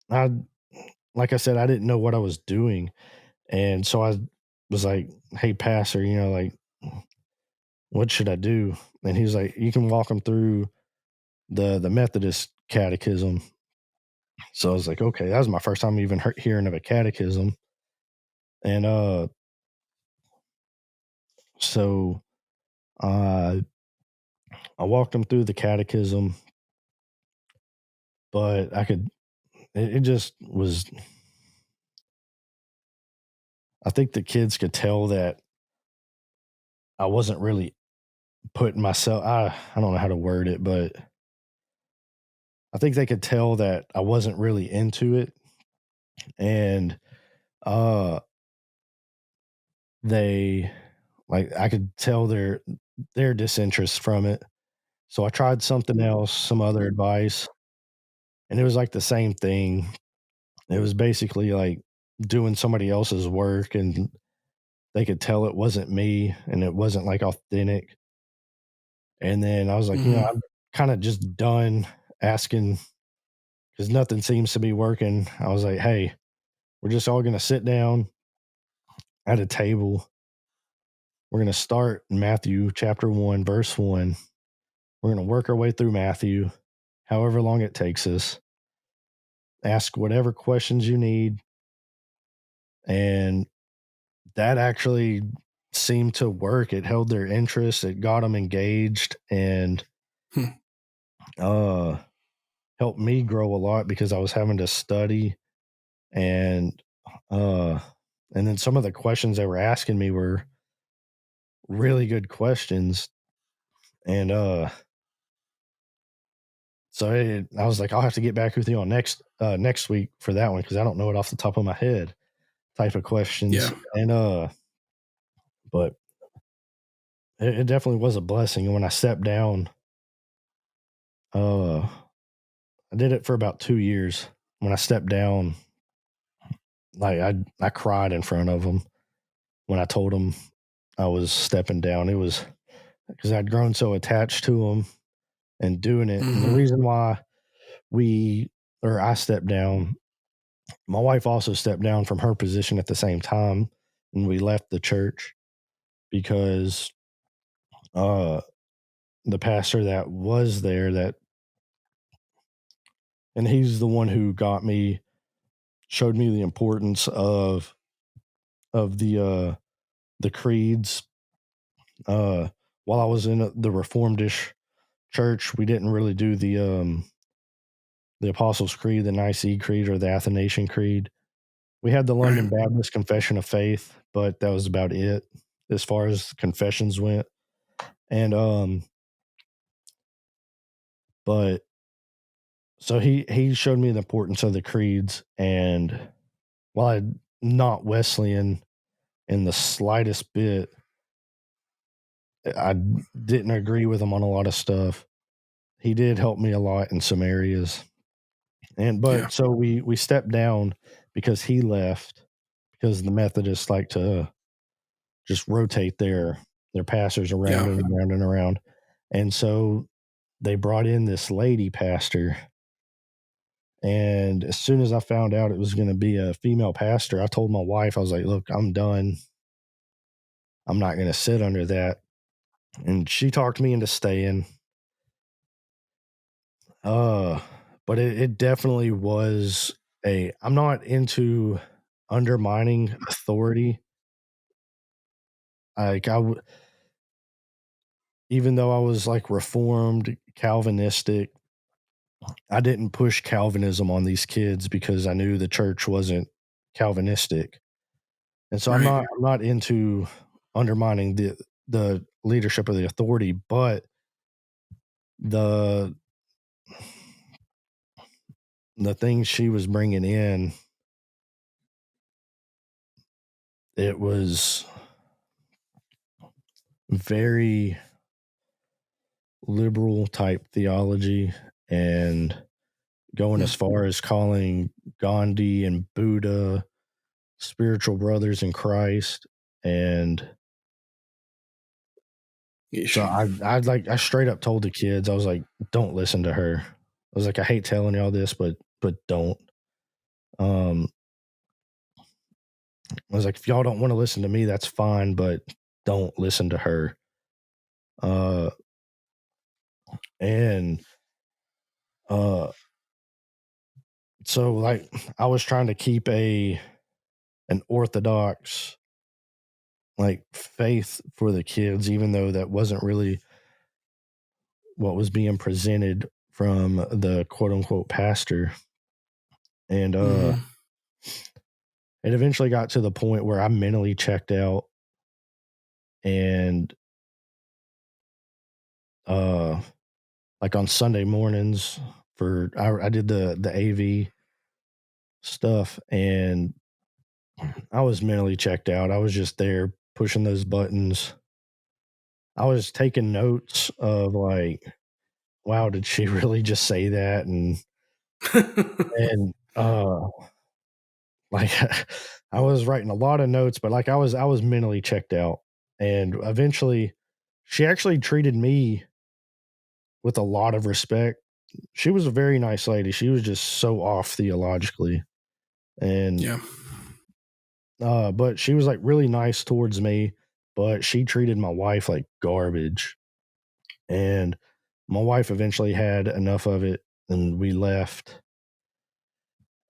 A: I like I said, I didn't know what I was doing. And so I was like, "Hey pastor, like what should I do?" And he was like, "You can walk them through the Methodist catechism." So I was like, "Okay." That was my first time even hearing of a catechism. And so uh I walked them through the catechism, but it just was, I think the kids could tell that I wasn't really putting myself, I don't know how to word it, but I think they could tell that I wasn't really into it. And uh they like I could tell their disinterest from it. So I tried something else, some other advice, and it was like the same thing. It was basically like doing somebody else's work, and they could tell it wasn't me and it wasn't like authentic. And then I was like,
B: Hmm.
A: I'm kind of just done asking because nothing seems to be working. I was like, hey, we're just all going to sit down at a table. We're going to start in Matthew chapter 1, verse 1. We're going to work our way through Matthew, however long it takes us. Ask whatever questions you need. And that actually seemed to work. It held their interest, it got them engaged, and
B: Hmm.
A: uh, helped me grow a lot because I was having to study. And uh, and then some of the questions they were asking me were really good questions. And I was like, I'll have to get back with you on next week for that one because I don't know it off the top of my head type of questions.
B: Yeah.
A: And but it definitely was a blessing. And when I stepped down, uh, I did it for about 2 years. When I stepped down, like I cried in front of them when I told them I was stepping down. It was because I'd grown so attached to them and doing it. And the
B: Hmm.
A: reason why I stepped down, my wife also stepped down from her position at the same time, and we left the church because uh, the pastor that was there, and he's the one who showed me the importance of the creeds. Uh, while I was in the Reformedish church, we didn't really do the Apostles' Creed, the Nicene Creed, or the Athanasian Creed. We had the
B: Right.
A: London Baptist Confession of Faith, but that was about it as far as confessions went. And but so he showed me the importance of the creeds, and while I'm not Wesleyan in the slightest bit, I didn't agree with him on a lot of stuff. He did help me a lot in some areas. And
B: Yeah.
A: but so we stepped down because he left because the Methodists like to just rotate their pastors around
B: Yeah.
A: and around and around. And so they brought in this lady pastor. And as soon as I found out it was going to be a female pastor, I told my wife, I was like, look, I'm done. I'm not going to sit under that. And she talked me into staying. Uh, but it definitely was I'm not into undermining authority. Like even though I was like reformed, Calvinistic, I didn't push Calvinism on these kids because I knew the church wasn't Calvinistic. And so
B: Right.
A: I'm not into undermining the leadership of the authority, but the things she was bringing in, it was very liberal type theology, and going as far as calling Gandhi and Buddha spiritual brothers in Christ. And
B: Yeesh.
A: so I straight up told the kids, I was like, don't listen to her. I was like, I hate telling y'all this, but don't. I was like, if y'all don't want to listen to me, that's fine, but don't listen to her. And so like I was trying to keep an orthodox like faith for the kids, even though that wasn't really what was being presented from the quote unquote pastor. And it eventually got to the point where I mentally checked out, and like on Sunday mornings I did the AV stuff, and I was mentally checked out. I was just there pushing those buttons. I was taking notes of like, wow, did she really just say that? And like I was writing a lot of notes, but like I was mentally checked out. And eventually she actually treated me with a lot of respect. She was a very nice lady. She was just so off theologically. And
B: Yeah.
A: but she was like really nice towards me, but she treated my wife like garbage. And my wife eventually had enough of it and we left.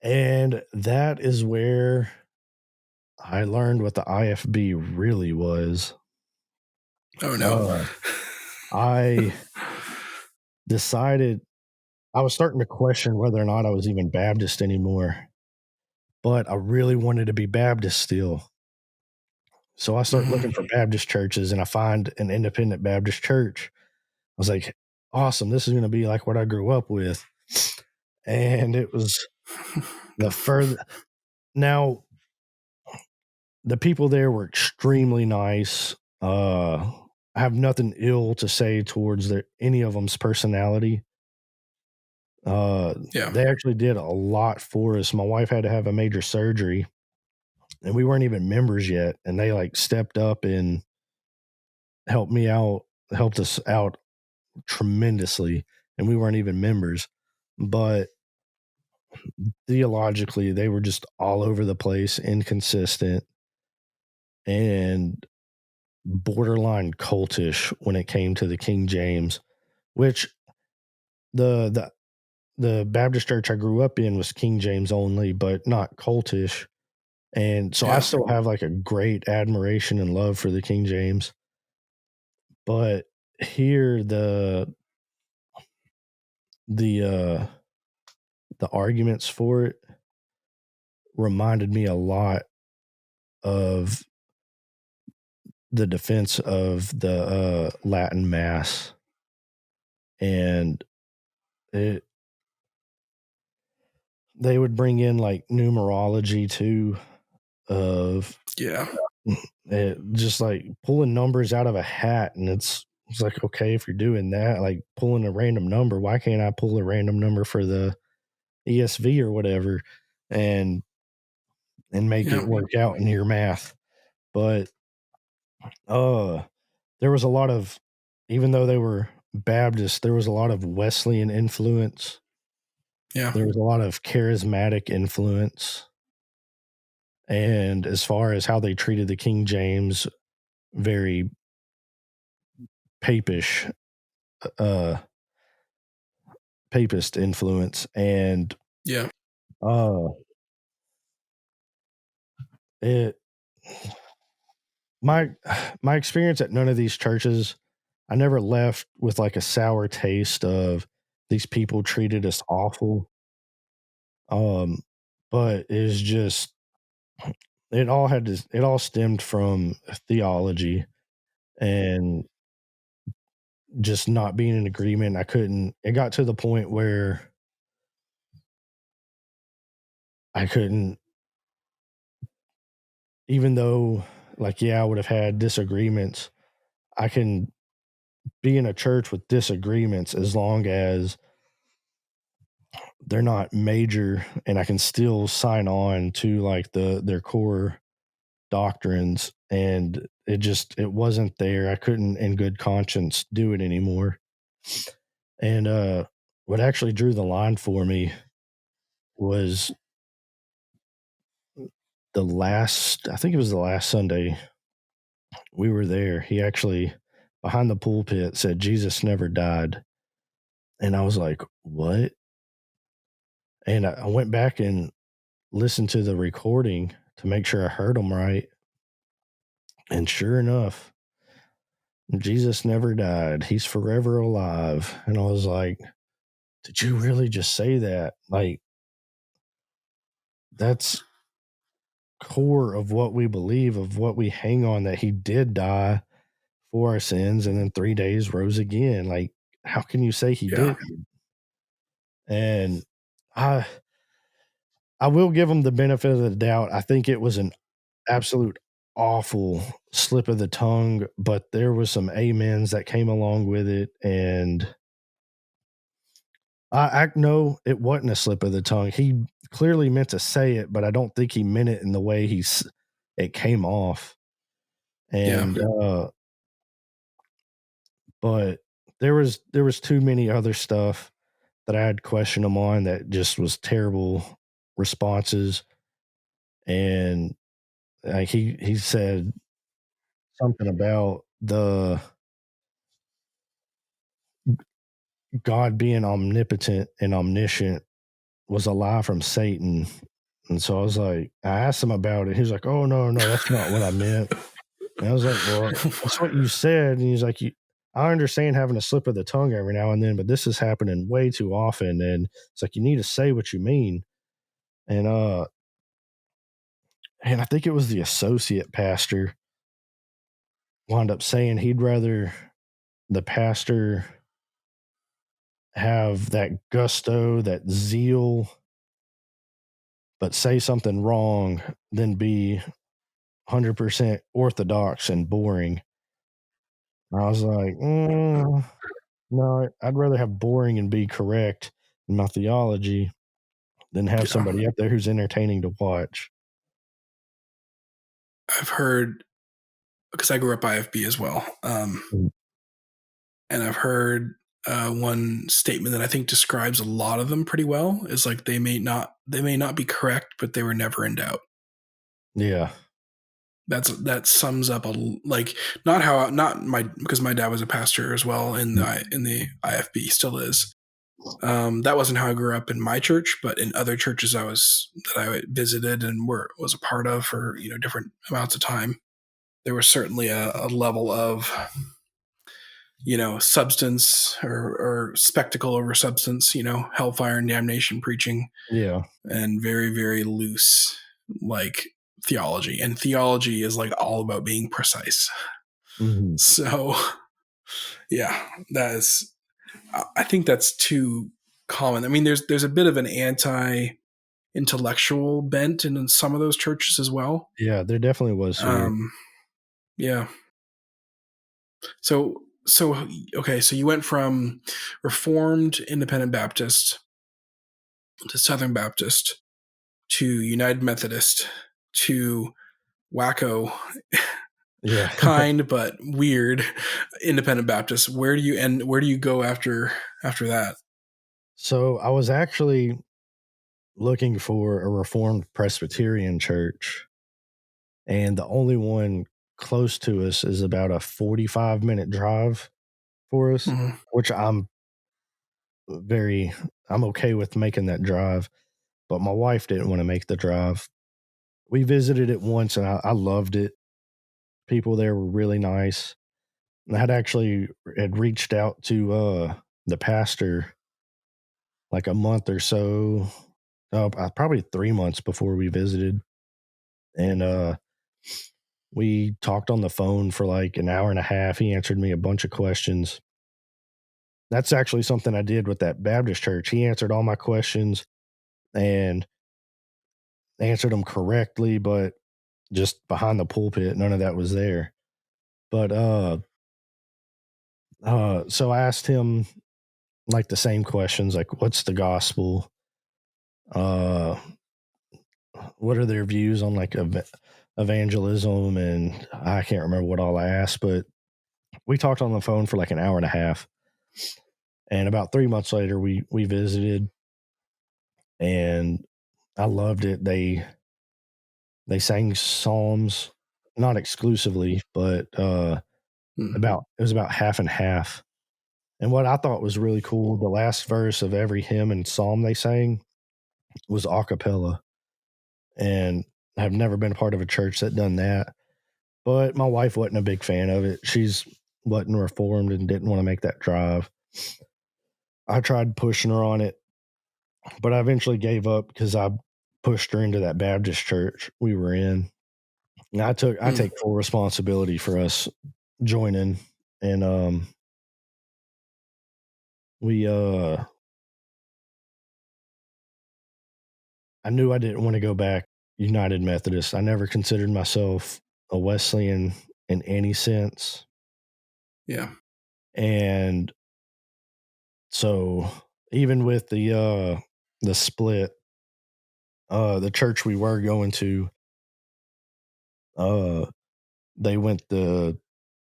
A: And that is where I learned what the IFB really was.
B: Oh no.
A: I decided I was starting to question whether or not I was even Baptist anymore, but I really wanted to be Baptist still. So I start looking for Baptist churches, and I find an independent Baptist church. I was like, awesome, this is going to be like what I grew up with. And it was the further. Now, the people there were extremely nice. I have nothing ill to say towards any of them's personality.
B: Yeah.
A: They actually did a lot for us. My wife had to have a major surgery, and we weren't even members yet. And they like stepped up and helped us out tremendously. And we weren't even members, but theologically, they were just all over the place, inconsistent, and borderline cultish when it came to the King James, which the Baptist church I grew up in was King James only, but not cultish. And so I still have like a great admiration and love for the King James. But here the arguments for it reminded me a lot of the defense of the Latin Mass. And they would bring in like numerology too, of just like pulling numbers out of a hat. And it's like, okay, if you're doing that, like pulling a random number, why can't I pull a random number for the ESV or whatever and make it work out in your math? But there was a lot of, even though they were Baptist, there was a lot of Wesleyan influence.
B: Yeah.
A: There was a lot of charismatic influence. And as far as how they treated the King James, very papish, papist influence. And it my experience at none of these churches, I never left with like a sour taste of these people treated us awful. But it's just it all stemmed from theology and just not being in agreement. It got to the point where I couldn't, even though, like, yeah, I would have had disagreements. I can be in a church with disagreements as long as they're not major, and I can still sign on to like their core doctrines. And it wasn't there. I couldn't in good conscience do it anymore. And what actually drew the line for me was I think it was the last Sunday we were there. He actually, behind the pulpit, said Jesus never died. And I was like, what? And I went back and listened to the recording to make sure I heard him right. And sure enough, Jesus never died. He's forever alive. And I was like, did you really just say that? Like, that's core of what we believe, of what we hang on, that he did die for our sins and then 3 days rose again. Like, how can you say he
B: Yeah.
A: did? And I I will give him the benefit of the doubt. I think it was an absolute awful slip of the tongue, but there was some amens that came along with it. And I no, it wasn't a slip of the tongue. He clearly meant to say it, but I don't think he meant it in the way it came off.
B: Yeah.
A: And but there was too many other stuff that I had to question him on, that just was terrible responses. And like he said something about the God being omnipotent and omniscient was a lie from Satan. And so I was like, I asked him about it. He was like, oh, no, no, that's not what I meant. And I was like, well, that's what you said. And he's like, I understand having a slip of the tongue every now and then, but this is happening way too often. And it's like, you need to say what you mean. And and I think it was the associate pastor wound up saying he'd rather the pastor have that gusto, that zeal, but say something wrong than be 100% orthodox and boring. I was like, no, I'd rather have boring and be correct in my theology than have
B: Yeah.
A: somebody up there who's entertaining to watch.
B: I've heard, because I grew up IFB as well.
A: Mm.
B: And I've heard one statement that I think describes a lot of them pretty well, is like, they may not be correct, but they were never in doubt.
A: Yeah.
B: That sums up like, because my dad was a pastor as well in the IFB, still is. That wasn't how I grew up in my church, but in other churches that I visited and was a part of for different amounts of time, there was certainly a level of substance, or spectacle over substance, hellfire and damnation preaching,
A: Yeah.
B: and very, very loose, like, theology. And theology is like all about being precise.
A: Mhm.
B: So, yeah, I think that's too common. I mean, there's a bit of an anti-intellectual bent in some of those churches as well.
A: Yeah, there definitely was here.
B: Yeah. So okay, so you went from Reformed Independent Baptist to Southern Baptist to United Methodist to wacko,
A: Yeah.
B: kind but weird Independent Baptist. Where do you end? Where do you go after that?
A: So I was actually looking for a Reformed Presbyterian church, and the only one close to us is about a 45-minute drive for us,
B: Mhm.
A: which I'm okay with making that drive, but my wife didn't want to make the drive. We visited it once and I loved it. People there were really nice. And I had reached out to the pastor like a month or so, probably 3 months before we visited. And we talked on the phone for like an hour and a half. He answered me a bunch of questions. That's actually something I did with that Baptist church. He answered all my questions and answered them correctly, but just behind the pulpit, none of that was there. But so I asked him like the same questions, like what's the gospel? Uh, what are their views on like evangelism? And I can't remember what all I asked, but we talked on the phone for like an hour and a half. And about 3 months later, we visited, and I loved it. They sang psalms, not exclusively, but
B: Mm.
A: it was about half and half. And what I thought was really cool, the last verse of every hymn and psalm they sang was a cappella. And I've never been a part of a church that done that. But my wife wasn't a big fan of it. She's wasn't reformed and didn't want to make that drive. I tried pushing her on it, but I eventually gave up because I pushed her into that Baptist church we were in. And I
B: Mm.
A: take full responsibility for us joining, and we I knew I didn't want to go back United Methodist. I never considered myself a Wesleyan in any sense.
B: Yeah.
A: And so even with the split, the church we were going to, uh they went the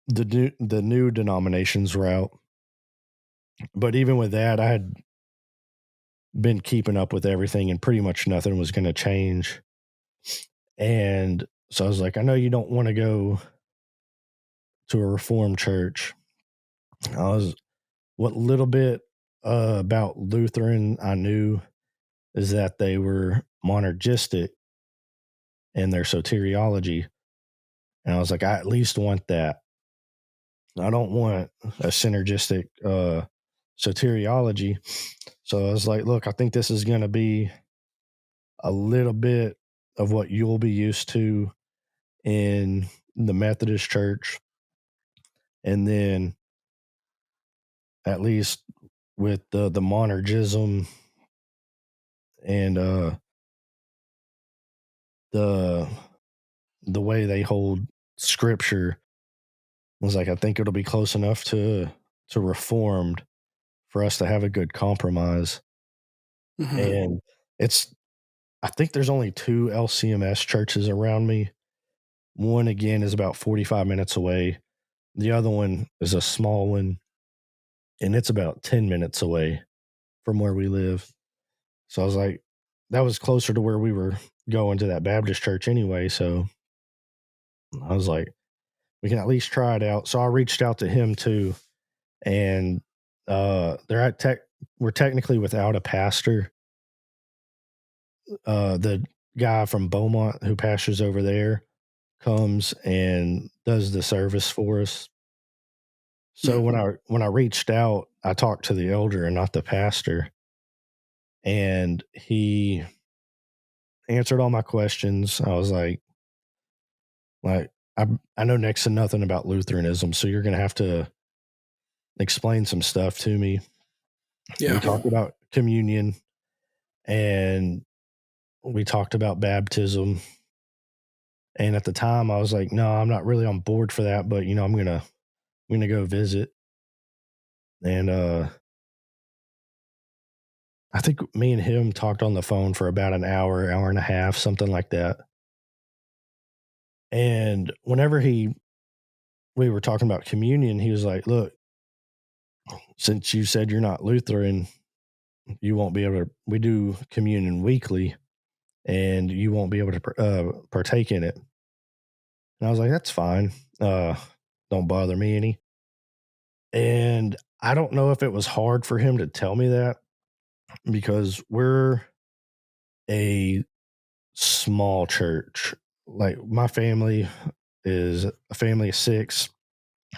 A: new denominations route. But even with that, I had been keeping up with everything and pretty much nothing was going to change. And so I was like, I know you don't want to go to a reformed church. I was what little bit about Lutheran I knew is that they were monergistic in their soteriology. And I was like, I at least want that. I don't want a synergistic soteriology. So I was like, look, I think this is going to be a little bit of what you'll be used to in the Methodist church. And then at least with the monergism and the the way they hold scripture, was like, I think it'll be close enough to reformed for us to have a good compromise.
B: Hmm.
A: And it's I think there's only two LCMS churches around me. One again is about 45 minutes away. The other one is a small one, and it's about 10 minutes away from where we live. So I was like, that was closer to where we were going to that Baptist church anyway. So I was like, we can at least try it out. So I reached out to him too, and they're at tech. We're technically without a pastor. The guy from Beaumont who pastors over there comes and does the service for us. So
B: Mm.
A: when I reached out, I talked to the elder and not the pastor, and he answered all my questions. I was like I know next to nothing about Lutheranism, so you're going to have to explain some stuff to me. We
B: Yeah.
A: talked about communion, and we talked about baptism. And at the time, I was like, no, I'm not really on board for that, but I'm gonna go visit. And I think me and him talked on the phone for about an hour, hour and a half, something like that. And whenever we were talking about communion, he was like, look, since you said you're not Lutheran, you won't be able to, we do communion weekly and you won't be able to partake in it. And I was like, that's fine. Don't bother me any. And I don't know if it was hard for him to tell me that because we're a small church. Like my family is a family of six.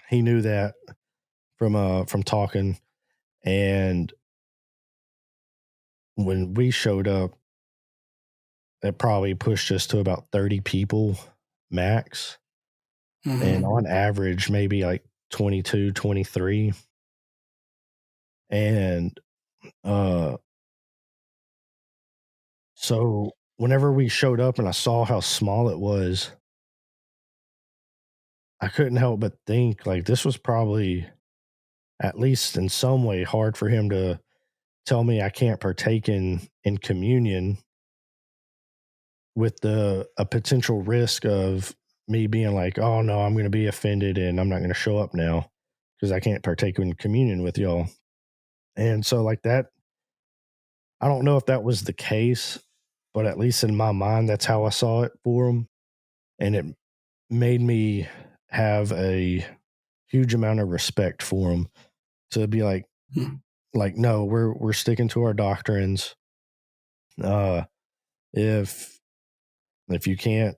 A: He knew that from talking. And when we showed up, it probably pushed us to about 30 people max. And
B: Mm-hmm.
A: on average, maybe like 22, 23. And uh, so whenever we showed up and I saw how small it was, I couldn't help but think like this was probably, at least in some way, hard for him to tell me I can't partake in communion with the a potential risk of me being like, "Oh no, I'm going to be offended and I'm not going to show up now because I can't partake in communion with y'all." And so like that, I don't know if that was the case, but at least in my mind, that's how I saw it for him, and it made me have a huge amount of respect for him to be like no, we're sticking to our doctrines. Uh, if if you can't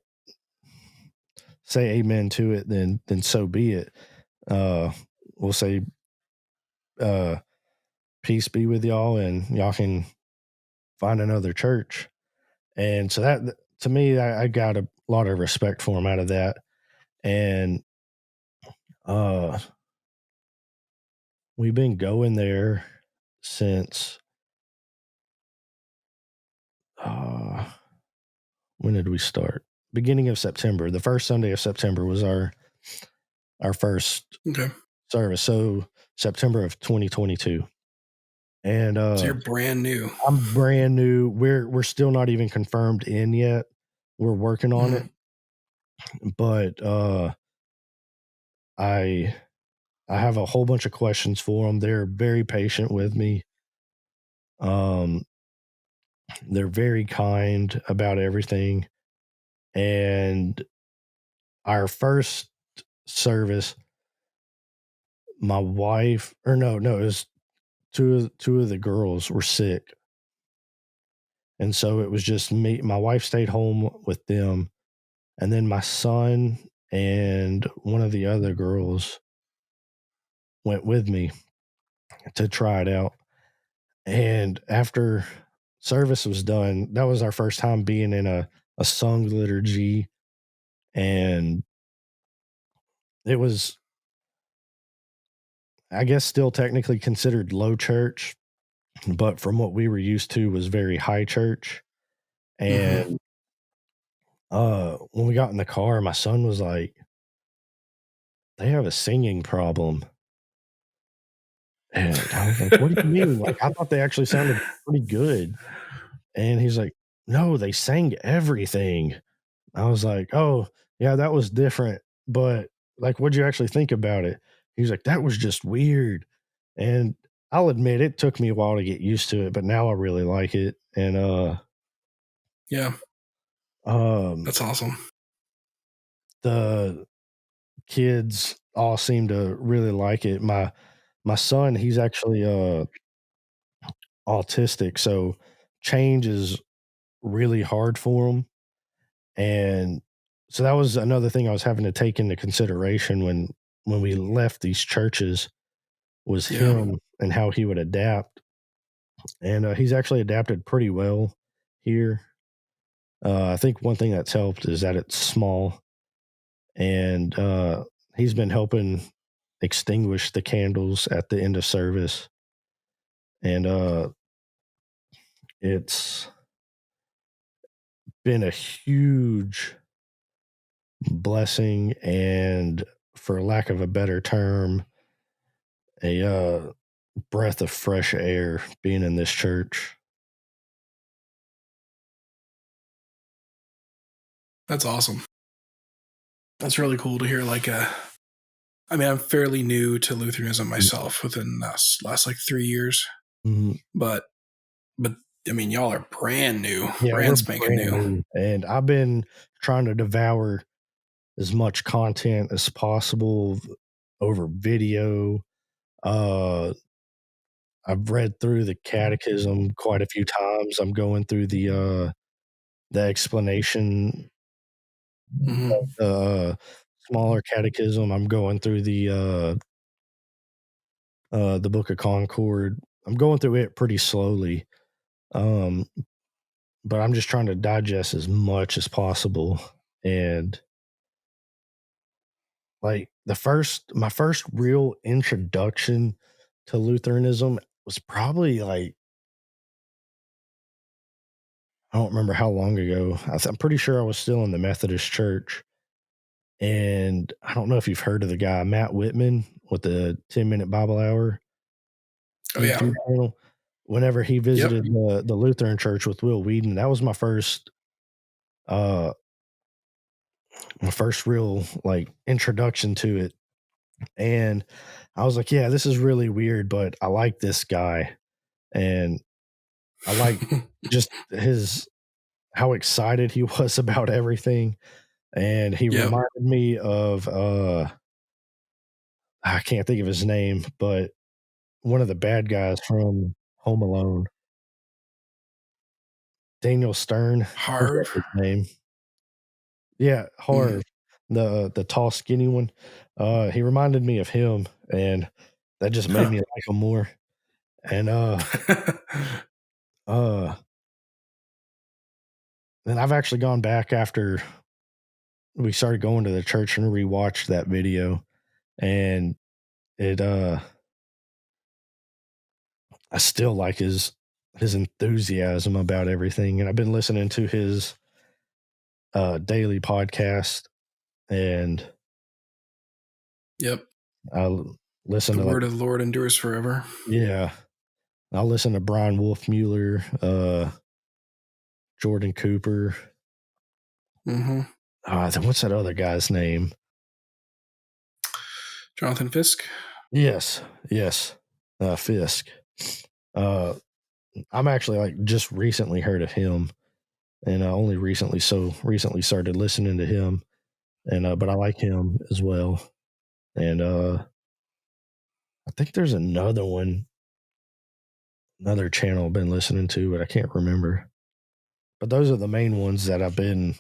A: say amen to it, then so be it. Uh, we'll say, uh, peace be with y'all, and y'all can find another church. And so that to me, I got a lot of respect for him out of that. And uh, we've been going there since uh, when did we start? Beginning of September. The first Sunday of September was our first
B: Okay.
A: service. So September of 2022. And
B: So you're brand new.
A: I'm brand new. We're still not even confirmed in yet. We're working on it,
B: Mm-hmm.
A: but I I have a whole bunch of questions for them. They're very patient with me. Um, they're very kind about everything. And our first service, my wife, or no, it was two of the girls were sick, and so it was just me. My wife stayed home with them, and then my son and one of the other girls went with me to try it out. And after service was done, that was our first time being in a sung liturgy. And it was, I guess, still technically considered low church, but from what we were used to was very high church.
B: Mm-hmm.
A: And when we got in the car, my son was like, they have a singing problem. And I was like, what do you mean? Like, I thought they actually sounded pretty good. And he's like, no, they sang everything. I was like, "Oh, yeah, that was different, but, like, what'd you actually think about it?" He's like, "That was just weird." And I'll admit it took me a while to get used to it, but now I really like it. And,
B: Yeah,
A: um,
B: that's awesome.
A: the kids all seem to really like it. My son, he's actually, autistic, so change is really hard for him, and so that was another thing I was having to take into consideration when we left these churches was
B: Yeah,
A: him and how he would adapt. And he's actually adapted pretty well here. I think one thing that's helped is that it's small, and he's been helping extinguish the candles at the end of service. And it's been a huge blessing, and for lack of a better term, a breath of fresh air being in this church.
B: that's awesome. That's really cool to hear. I mean, I'm fairly new to Lutheranism myself within last like 3 years,
A: Mhm.
B: but but I mean, y'all are brand new,
A: Yeah, we're
B: brand spanking
A: brand
B: new.
A: new, and I've been trying to devour as much content as possible over video. Uh, I've read through the catechism quite a few times. I'm going through the explanation,
B: Hmm.
A: uh, smaller catechism. I'm going through the Book of Concord. I'm going through it pretty slowly. Um, but I'm just trying to digest as much as possible. And like my first real introduction to Lutheranism was probably like, I don't remember how long ago. I'm pretty sure I was still in the Methodist church. And I don't know if you've heard of the guy, Matt Whitman, with the 10-minute Bible Hour
B: Oh yeah.
A: YouTube channel. Whenever he
B: Yep.
A: visited the Lutheran church with Will Whedon, that was uh my first real like introduction to it. And I was like, yeah, this is really weird, but I like this guy. And I like just his how excited he was about everything. And he
B: Yep.
A: reminded me of I can't think of his name, but one of the bad guys from Home Alone, Daniel Stern. I think that's
B: Harv.
A: his name. Yeah,
B: Mm.
A: Harv, the tall, skinny one. He reminded me of him, and that just made
B: Huh.
A: me like him more. And uh, then I've actually gone back after we started going to the church and rewatched that video, and it I still like his enthusiasm about everything. And I've been listening to his daily podcast, and
B: Yep.
A: I listen
B: The
A: to like
B: word of the Lord endures forever.
A: yeah, I'll listen to Brian Wolfmueller, Jordan Cooper.
B: Mm-hmm.
A: What's that other guy's name?
B: Jonathan Fisk.
A: Yes, yes, Fisk. Uh, I'm actually like just recently heard of him, and only recently started listening to him, and but I like him as well. And I think there's another channel I've been listening to, but I can't remember. But those are the main ones that I've been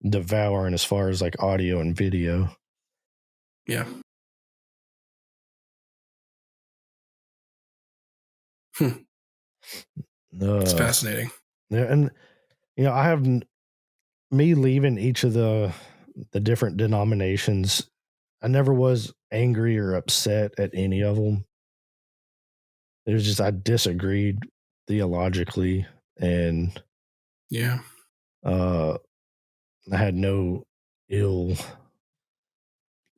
A: devouring as far as like audio and video.
B: Yeah. It's
A: Uh,
B: fascinating.
A: yeah, and I have me leaving each of the different denominations. I never was angry or upset at any of them. It was just I disagreed theologically, and
B: Yeah.
A: uh, I had no ill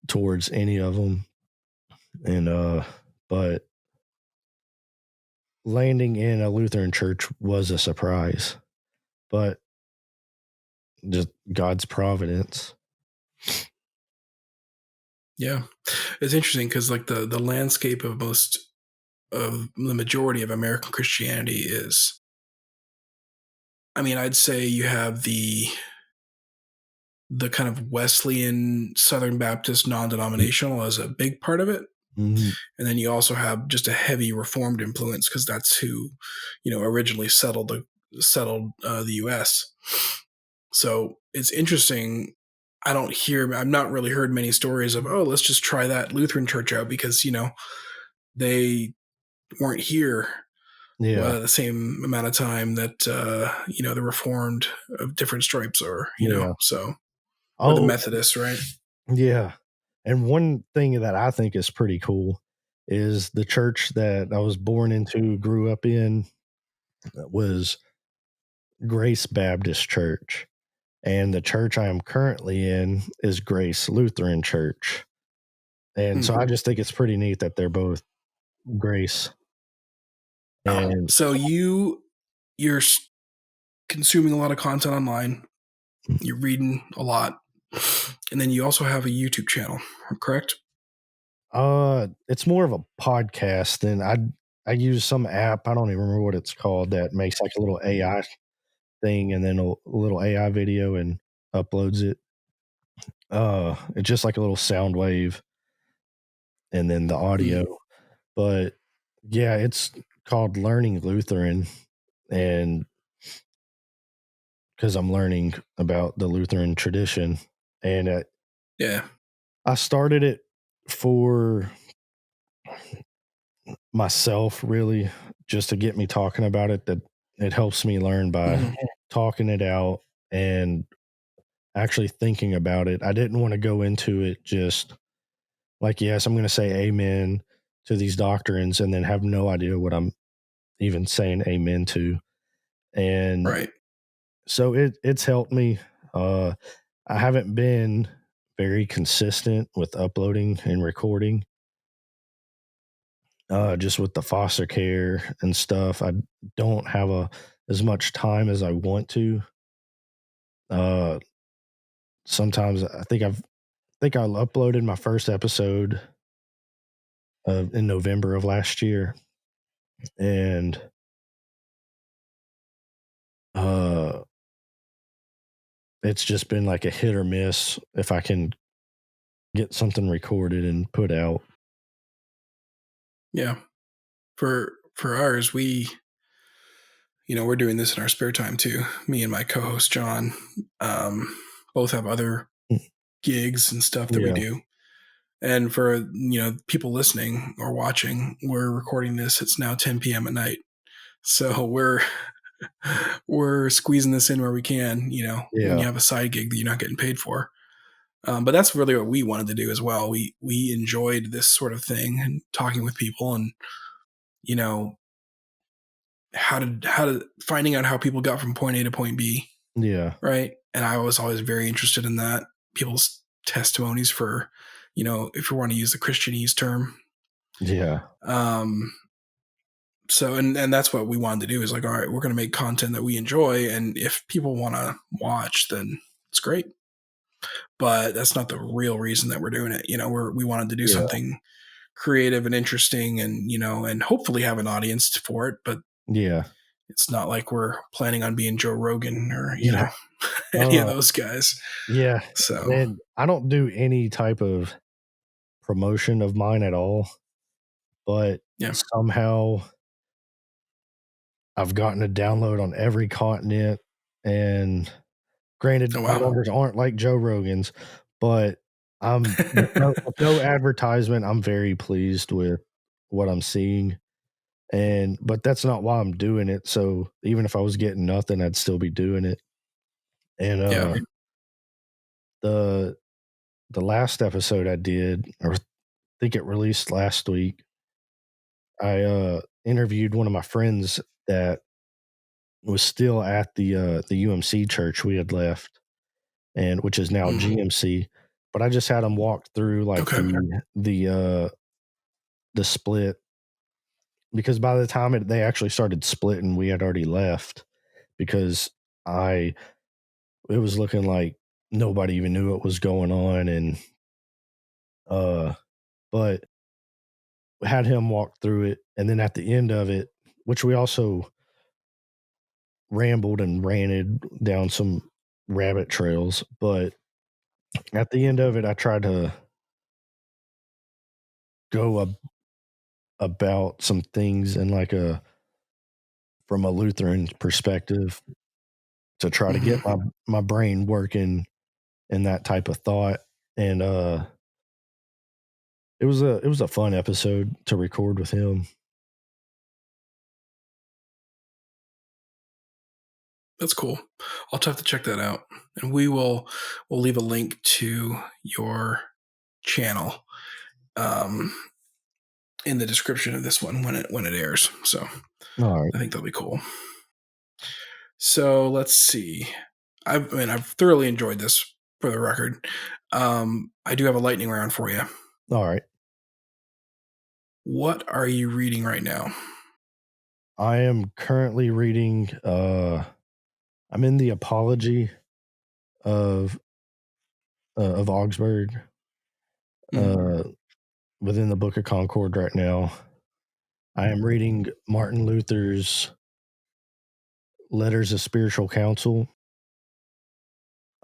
A: towards any of them. And but landing in a Lutheran church was a surprise, but just God's providence.
B: Yeah. It's interesting because like the landscape of the majority of American Christianity is, I mean, I'd say you have the kind of Wesleyan Southern Baptist non-denominational as a big part of it.
A: Mhm.
B: And then you also have just a heavy Reformed influence because that's who, originally settled the U.S. So it's interesting. I've not really heard many stories of, oh, let's just try that Lutheran church out because, they weren't here
A: Yeah,
B: the same amount of time that, the Reformed of different stripes are,
A: yeah.
B: so, or the
A: Oh,
B: Methodists, right?
A: yeah. And one thing that I think is pretty cool is the church that I was born into, grew up in, was Grace Baptist Church. And the church I am currently in is Grace Lutheran Church. And so
B: Hmm.
A: I just think it's pretty neat that they're both Grace. And
B: So you're consuming a lot of content online. You're reading a lot, and then you also have a YouTube channel, correct?
A: it's more of a podcast, and I use some app, I don't even remember what it's called, that makes like a little AI thing and then a little AI video and uploads it. It's just like a little sound wave and then the
B: Hmm.
A: audio. But yeah, it's called Learning Lutheran, and because I'm learning about the Lutheran tradition, and
B: Yeah.
A: I started it for myself, really, just to get me talking about it. That it helps me learn by
B: Mhm.
A: talking it out and actually thinking about it. I didn't want to go into it just like, yes, I'm going to say amen to these doctrines and then have no idea what I'm even saying amen to. And
B: Right.
A: so it's helped me. Uh, I haven't been very consistent with uploading and recording. Just with the foster care and stuff, I don't have as much time as I want to. Uh, Sometimes I think I uploaded my first episode in November of last year, and uh, it's just been like a hit or miss if I can get something recorded and put out.
B: Yeah. For ours, we're doing this in our spare time too. Me and my co-host John, um, both have other
A: Mm.
B: gigs and stuff that we
A: Yeah,
B: do. And for people listening or watching, we're recording this. It's now 10 p.m. at night, so we're squeezing this in where we can. When
A: yeah,
B: you have a side gig that you're not getting paid for. But that's really what we wanted to do as well. We enjoyed this sort of thing and talking with people, and you know how to finding out how people got from point A to point B,
A: yeah,
B: right? And I was always very interested in that, people's testimonies for, if you want to use the Christianese term.
A: yeah,
B: Um, so and that's what we wanted to do, is like, all right, we're going to make content that we enjoy, and if people want to watch, then it's great. But that's not the real reason that we're doing it. We wanted to do
A: yeah,
B: something creative and interesting, and and hopefully have an audience for it. But
A: yeah,
B: it's not like we're planning on being Joe Rogan or
A: yeah.
B: any of
A: Uh,
B: those guys.
A: yeah,
B: So
A: and I don't do any type of promotion of mine at all, but
B: yeah.
A: somehow I've gotten a download on every continent, and granted,
B: Oh
A: my
B: wow.
A: numbers aren't like Joe Rogan's, but I'm with no advertisement, I'm very pleased with what I'm seeing, and but that's not why I'm doing it, so even if I was getting nothing, I'd still be doing it, and,
B: Yeah.
A: the the last episode I did, or I think it released last week, I, interviewed one of my friends that was still at the UMC church we had left, and which is now
B: Mm.
A: GMC. But I just had him walk through like
B: Okay.
A: the split, because by the time they actually started splitting, we had already left, because I it was looking like nobody even knew what was going on, and uh, but had him walk through it, and then at the end of it, which we also rambled and ranted down some rabbit trails, but at the end of it, I tried to go about some things in like a from a Lutheran perspective to try to get
B: Hmm.
A: my brain working in that type of thought. And it was a fun episode to record with him.
B: That's cool. I'll have to check that out, and we'll leave a link to your channel um, in the description of this one when it airs. So
A: All right.
B: I think that'll be cool. So let's see. I've thoroughly enjoyed this, for the record. I do have a lightning round for you.
A: All right.
B: What are you reading right now?
A: I am currently reading I'm in the apology of of Augsburg,
B: Mm,
A: uh within the Book of Concord right now. I am reading Martin Luther's Letters of Spiritual Counsel.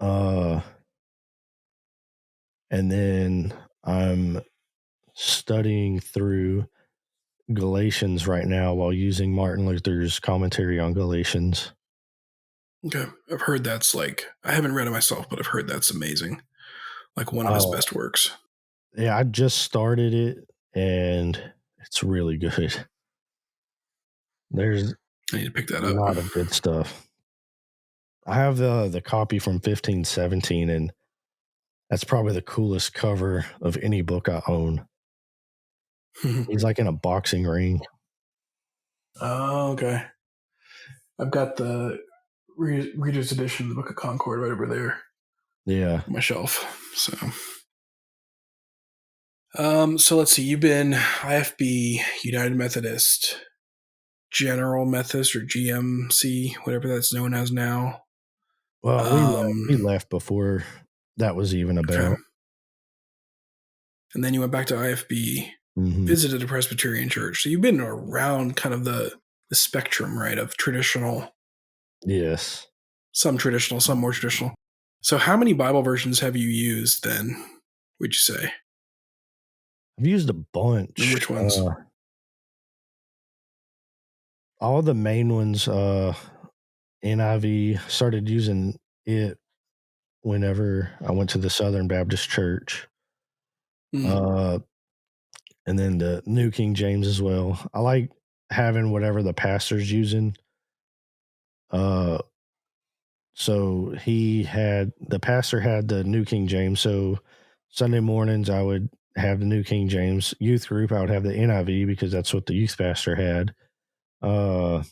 A: Uh and then I'm studying through Galatians right now while using Martin Luther's commentary on Galatians.
B: okay, I've heard that's like, I haven't read it myself, but I've heard that's amazing. Like one of his
A: Oh,
B: best works.
A: yeah, I just started it and it's really good. There's
B: I need to pick that
A: A
B: up.
A: lot of good stuff. I have the copy from 1517, and that's probably the coolest cover of any book I own. He's like in a boxing ring.
B: Oh, okay. I've got the Reader's Edition of the Book of Concord right over there
A: Yeah.
B: on my shelf. So let's see. You've been IFB, United Methodist, General Methodist, or GMC, whatever that's known as now.
A: Well, we left before that was even
B: Okay.
A: about.
B: And then you went back to IFB,
A: Mm-hmm.
B: visited a Presbyterian church. So you've been around kind of the spectrum, right, of traditional.
A: Yes.
B: Some traditional, some more traditional. So how many Bible versions have you used then, would you say?
A: I've used a bunch.
B: And which ones?
A: All the main ones, NIV, started using it whenever I went to the Southern Baptist Church. And then the New King James as well. I like having whatever the pastor's using. So the pastor had the New King James. So Sunday mornings I would have the New King James. Youth group I would have the NIV because that's what the youth pastor had. When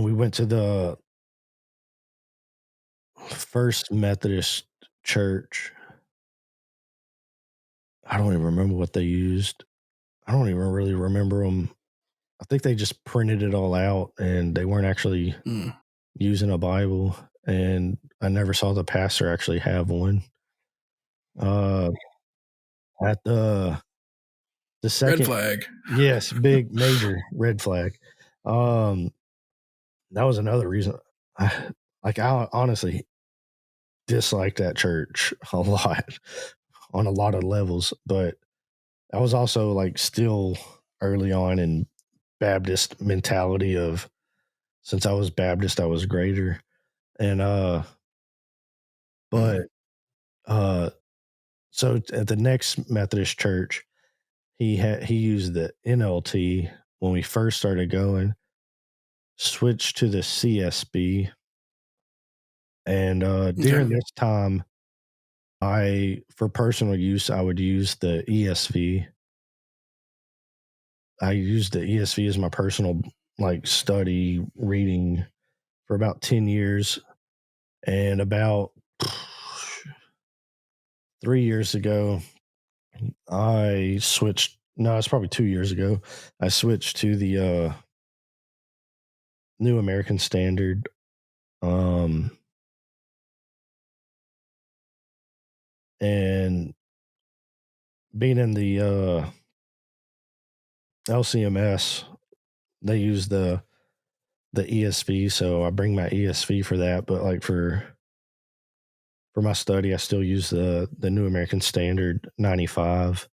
A: we went to the First Methodist Church, I don't even remember what they used. I don't even really remember them. I think they just printed it all out and they weren't actually using a Bible. And I never saw the pastor actually have one. At the second,
B: Red flag.
A: yes, big major red flag. That was another reason. I honestly disliked that church a lot on a lot of levels, but I was also like still early on in Baptist mentality of since I was Baptist, I was greater. And so at the next Methodist church, he used the NLT when we first started going, switched to the CSB. And during this time, for personal use, I would use the ESV. I used the ESV as my personal study reading for about 10 years. And about 3 years ago, I switched. No, it's probably 2 years ago. I switched to the New American Standard. And being in the LCMS, they use the ESV, so I bring my ESV for that. But like for my study, I still use the New American Standard 95.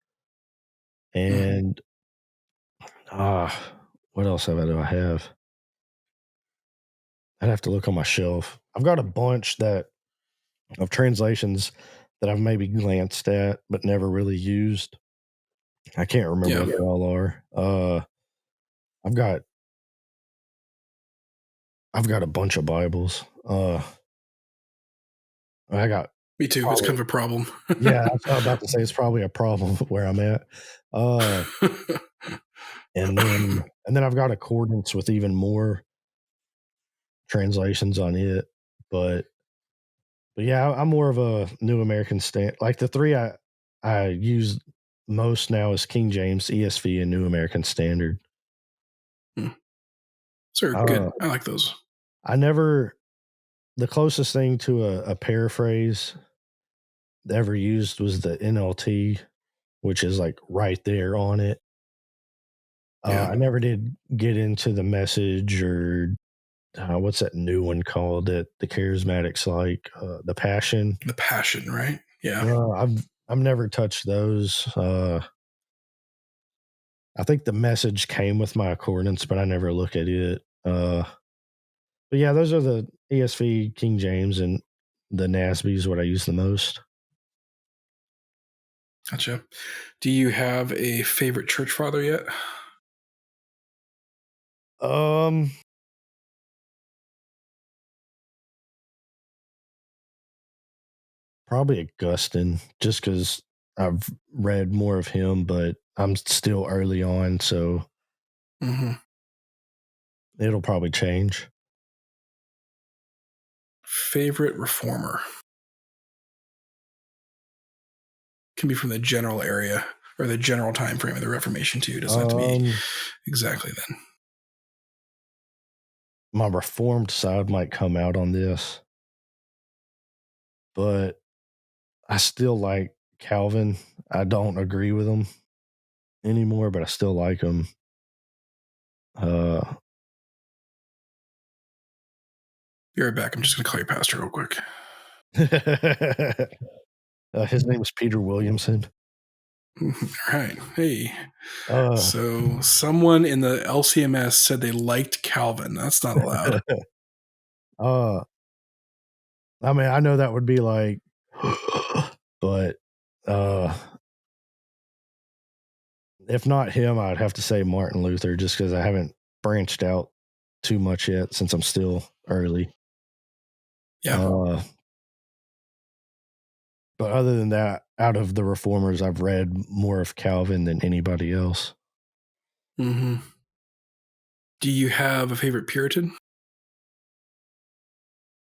A: And what else do I have? I'd have to look on my shelf. I've got a bunch of translations that I've maybe glanced at but never really used. I can't remember what they all are. I've got a bunch of Bibles. I got
B: Me too. It's kind of a problem.
A: Yeah, I was about to say it's probably a problem where I'm at. And then I've got accordance with even more translations on it. But yeah, I'm more of a New American Standard. Like the three I use most now is King James, ESV, and New American Standard.
B: So good. I like those.
A: The closest thing to a paraphrase ever used was the NLT, which is like right there on it. I never did get into the Message or what's that new one called that the Charismatics like, the Passion.
B: The Passion, right? Yeah.
A: I've never touched those. I think the Message came with my accordance, but I never look at it. But yeah, those are the ESV, King James, and the NASB is what I use the most.
B: Gotcha. Do you have a favorite church father yet?
A: Um, Probably Augustine, just because I've read more of him, but I'm still early on, so
B: Hmm.
A: it'll probably change.
B: Favorite reformer can be from the general area or the general time frame of the Reformation too. It doesn't have to be
A: Um,
B: exactly then.
A: my reformed side might come out on this, but I still like Calvin. I don't agree with him anymore, but I still like him. Uh,
B: Be right back. I'm just going to call your pastor real quick.
A: his name is Peter Williamson.
B: All right. Hey.
A: Uh,
B: So someone in the LCMS said they liked Calvin. That's not allowed.
A: uh, I mean, I know that would be like, but uh, if not him, I'd have to say Martin Luther, just because I haven't branched out too much yet since I'm still early.
B: Yeah.
A: Uh, but other than that, out of the reformers, I've read more of Calvin than anybody else.
B: Hmm. Do you have a favorite Puritan?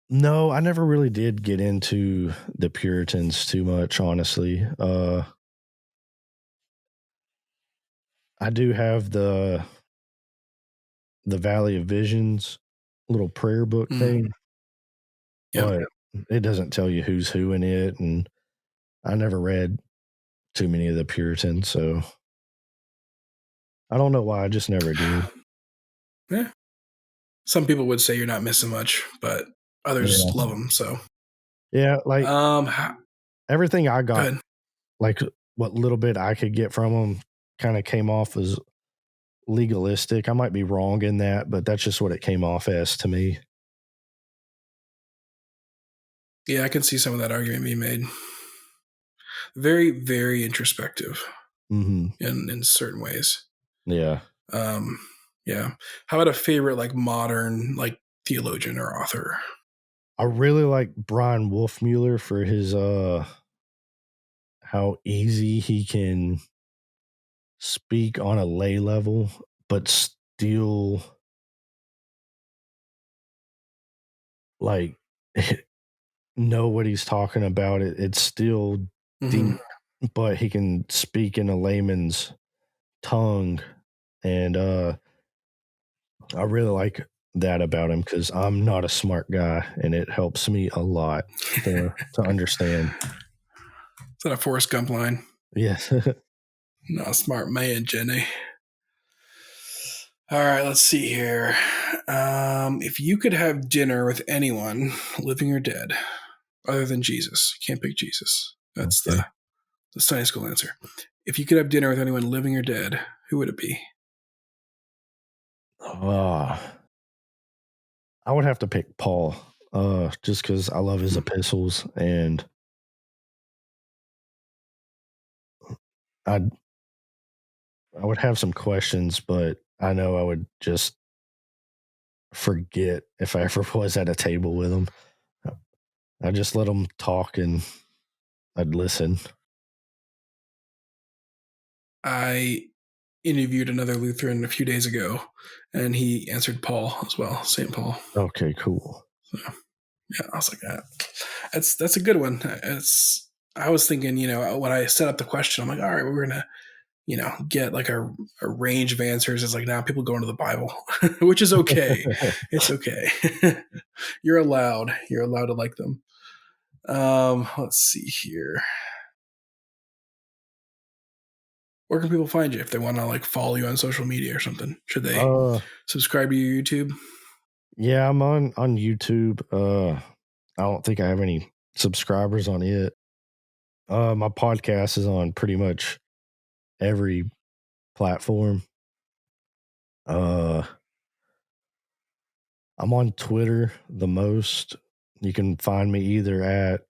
A: No, I never really did get into the Puritans too much, honestly. I do have the Valley of Visions little prayer book
B: Mm.
A: thing,
B: Yeah.
A: but it doesn't tell you who's who in it, and I never read too many of the Puritans, so I don't know why. I just never did.
B: Yeah. Some people would say you're not missing much, but others
A: Yeah,
B: love them. So,
A: yeah. Like
B: go
A: everything I got,
B: ahead.
A: like what little bit I could get from them, kind of came off as legalistic. I might be wrong in that, but that's just what it came off as to me.
B: Yeah, I can see some of that argument being made. Very, very introspective
A: Hmm.
B: in certain ways.
A: Yeah.
B: Um, yeah. How about a favorite like modern like theologian or author?
A: I really like Brian Wolfmueller for his how easy he can speak on a lay level, but still like know what he's talking about. It's still
B: Hmm.
A: deep, but he can speak in a layman's tongue, and I really like that about him because I'm not a smart guy, and it helps me a lot to understand.
B: Is that a Forrest Gump line?
A: Yes.
B: Not a smart man, Jenny. All right, let's see here. If you could have dinner with anyone, living or dead, other than Jesus, you can't pick Jesus. That's
A: Okay.
B: the Sunday school answer. If you could have dinner with anyone, living or dead, who would it be?
A: Uh, I would have to pick Paul, just because I love his epistles, and I I would have some questions, but I know I would just forget if I ever was at a table with him. I just let him talk, and I'd listen.
B: I interviewed another Lutheran a few days ago, and he answered Paul as well, St. Paul.
A: Okay, cool.
B: So, yeah, I was like, that's a good one. I was thinking, when I set up the question, I'm like, all right, we're gonna, get like a range of answers. It's like now people go into the Bible, which is okay. It's okay. You're allowed. You're allowed to like them. Let's see here. Where can people find you if they want to like follow you on social media or something? Should they
A: uh,
B: subscribe to your YouTube?
A: yeah, I'm on YouTube. I don't think I have any subscribers on it. My podcast is on pretty much every platform. Uh, I'm on Twitter the most. You can find me either at,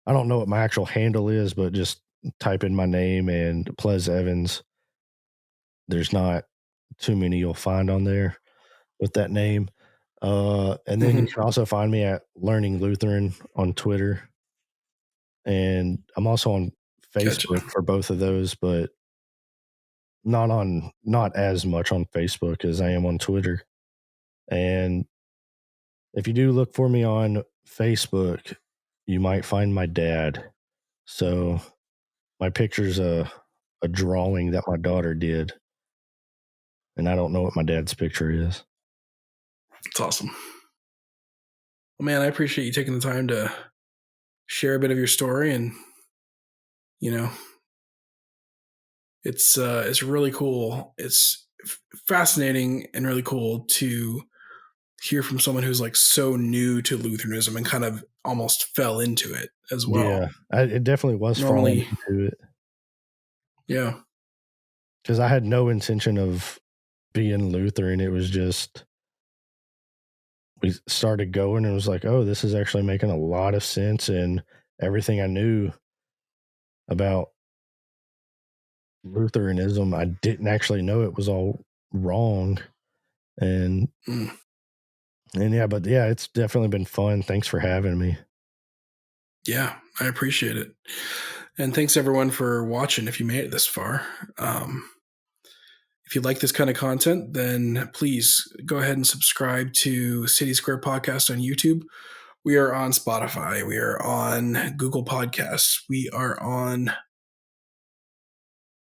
A: I don't know what my actual handle is, but just type in my name and Pleas Evans. There's not too many you'll find on there with that name. And then you can also find me at Learning Lutheran on Twitter. And I'm also on
B: Gotcha.
A: Facebook for both of those, but not as much on Facebook as I am on Twitter. And if you do look for me on Facebook, you might find my dad. So my picture's a drawing that my daughter did, and I don't know what my dad's picture is.
B: It's awesome. Well, man, I appreciate you taking the time to share a bit of your story, and it's really cool. It's fascinating and really cool to hear from someone who's like so new to Lutheranism and kind of almost fell into it as well.
A: Yeah, it definitely was falling
B: Normally,
A: into it
B: yeah,
A: because I had no intention of being Lutheran. It was just we started going and it was like, oh, this is actually making a lot of sense, and everything I knew about Lutheranism, I didn't actually know it was all wrong. And
B: mm,
A: but yeah, it's definitely been fun. Thanks for having me.
B: yeah, I appreciate it, and thanks everyone for watching. If you made it this far, if you like this kind of content, then please go ahead and subscribe to City Square Podcast on YouTube. We are on Spotify. We are on Google Podcasts. We are on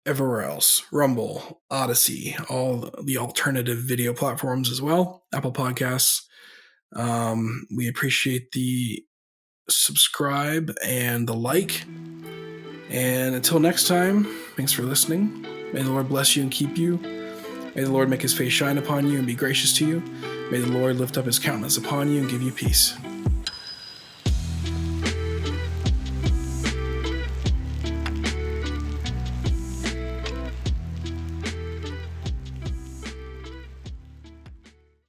B: everywhere else, Rumble, Odyssey, all the alternative video platforms as well, Apple Podcasts. We appreciate the subscribe and the like. And until next time, thanks for listening. May the Lord bless you and keep you. May the Lord make his face shine upon you and be gracious to you. May the Lord lift up his countenance upon you and give you peace.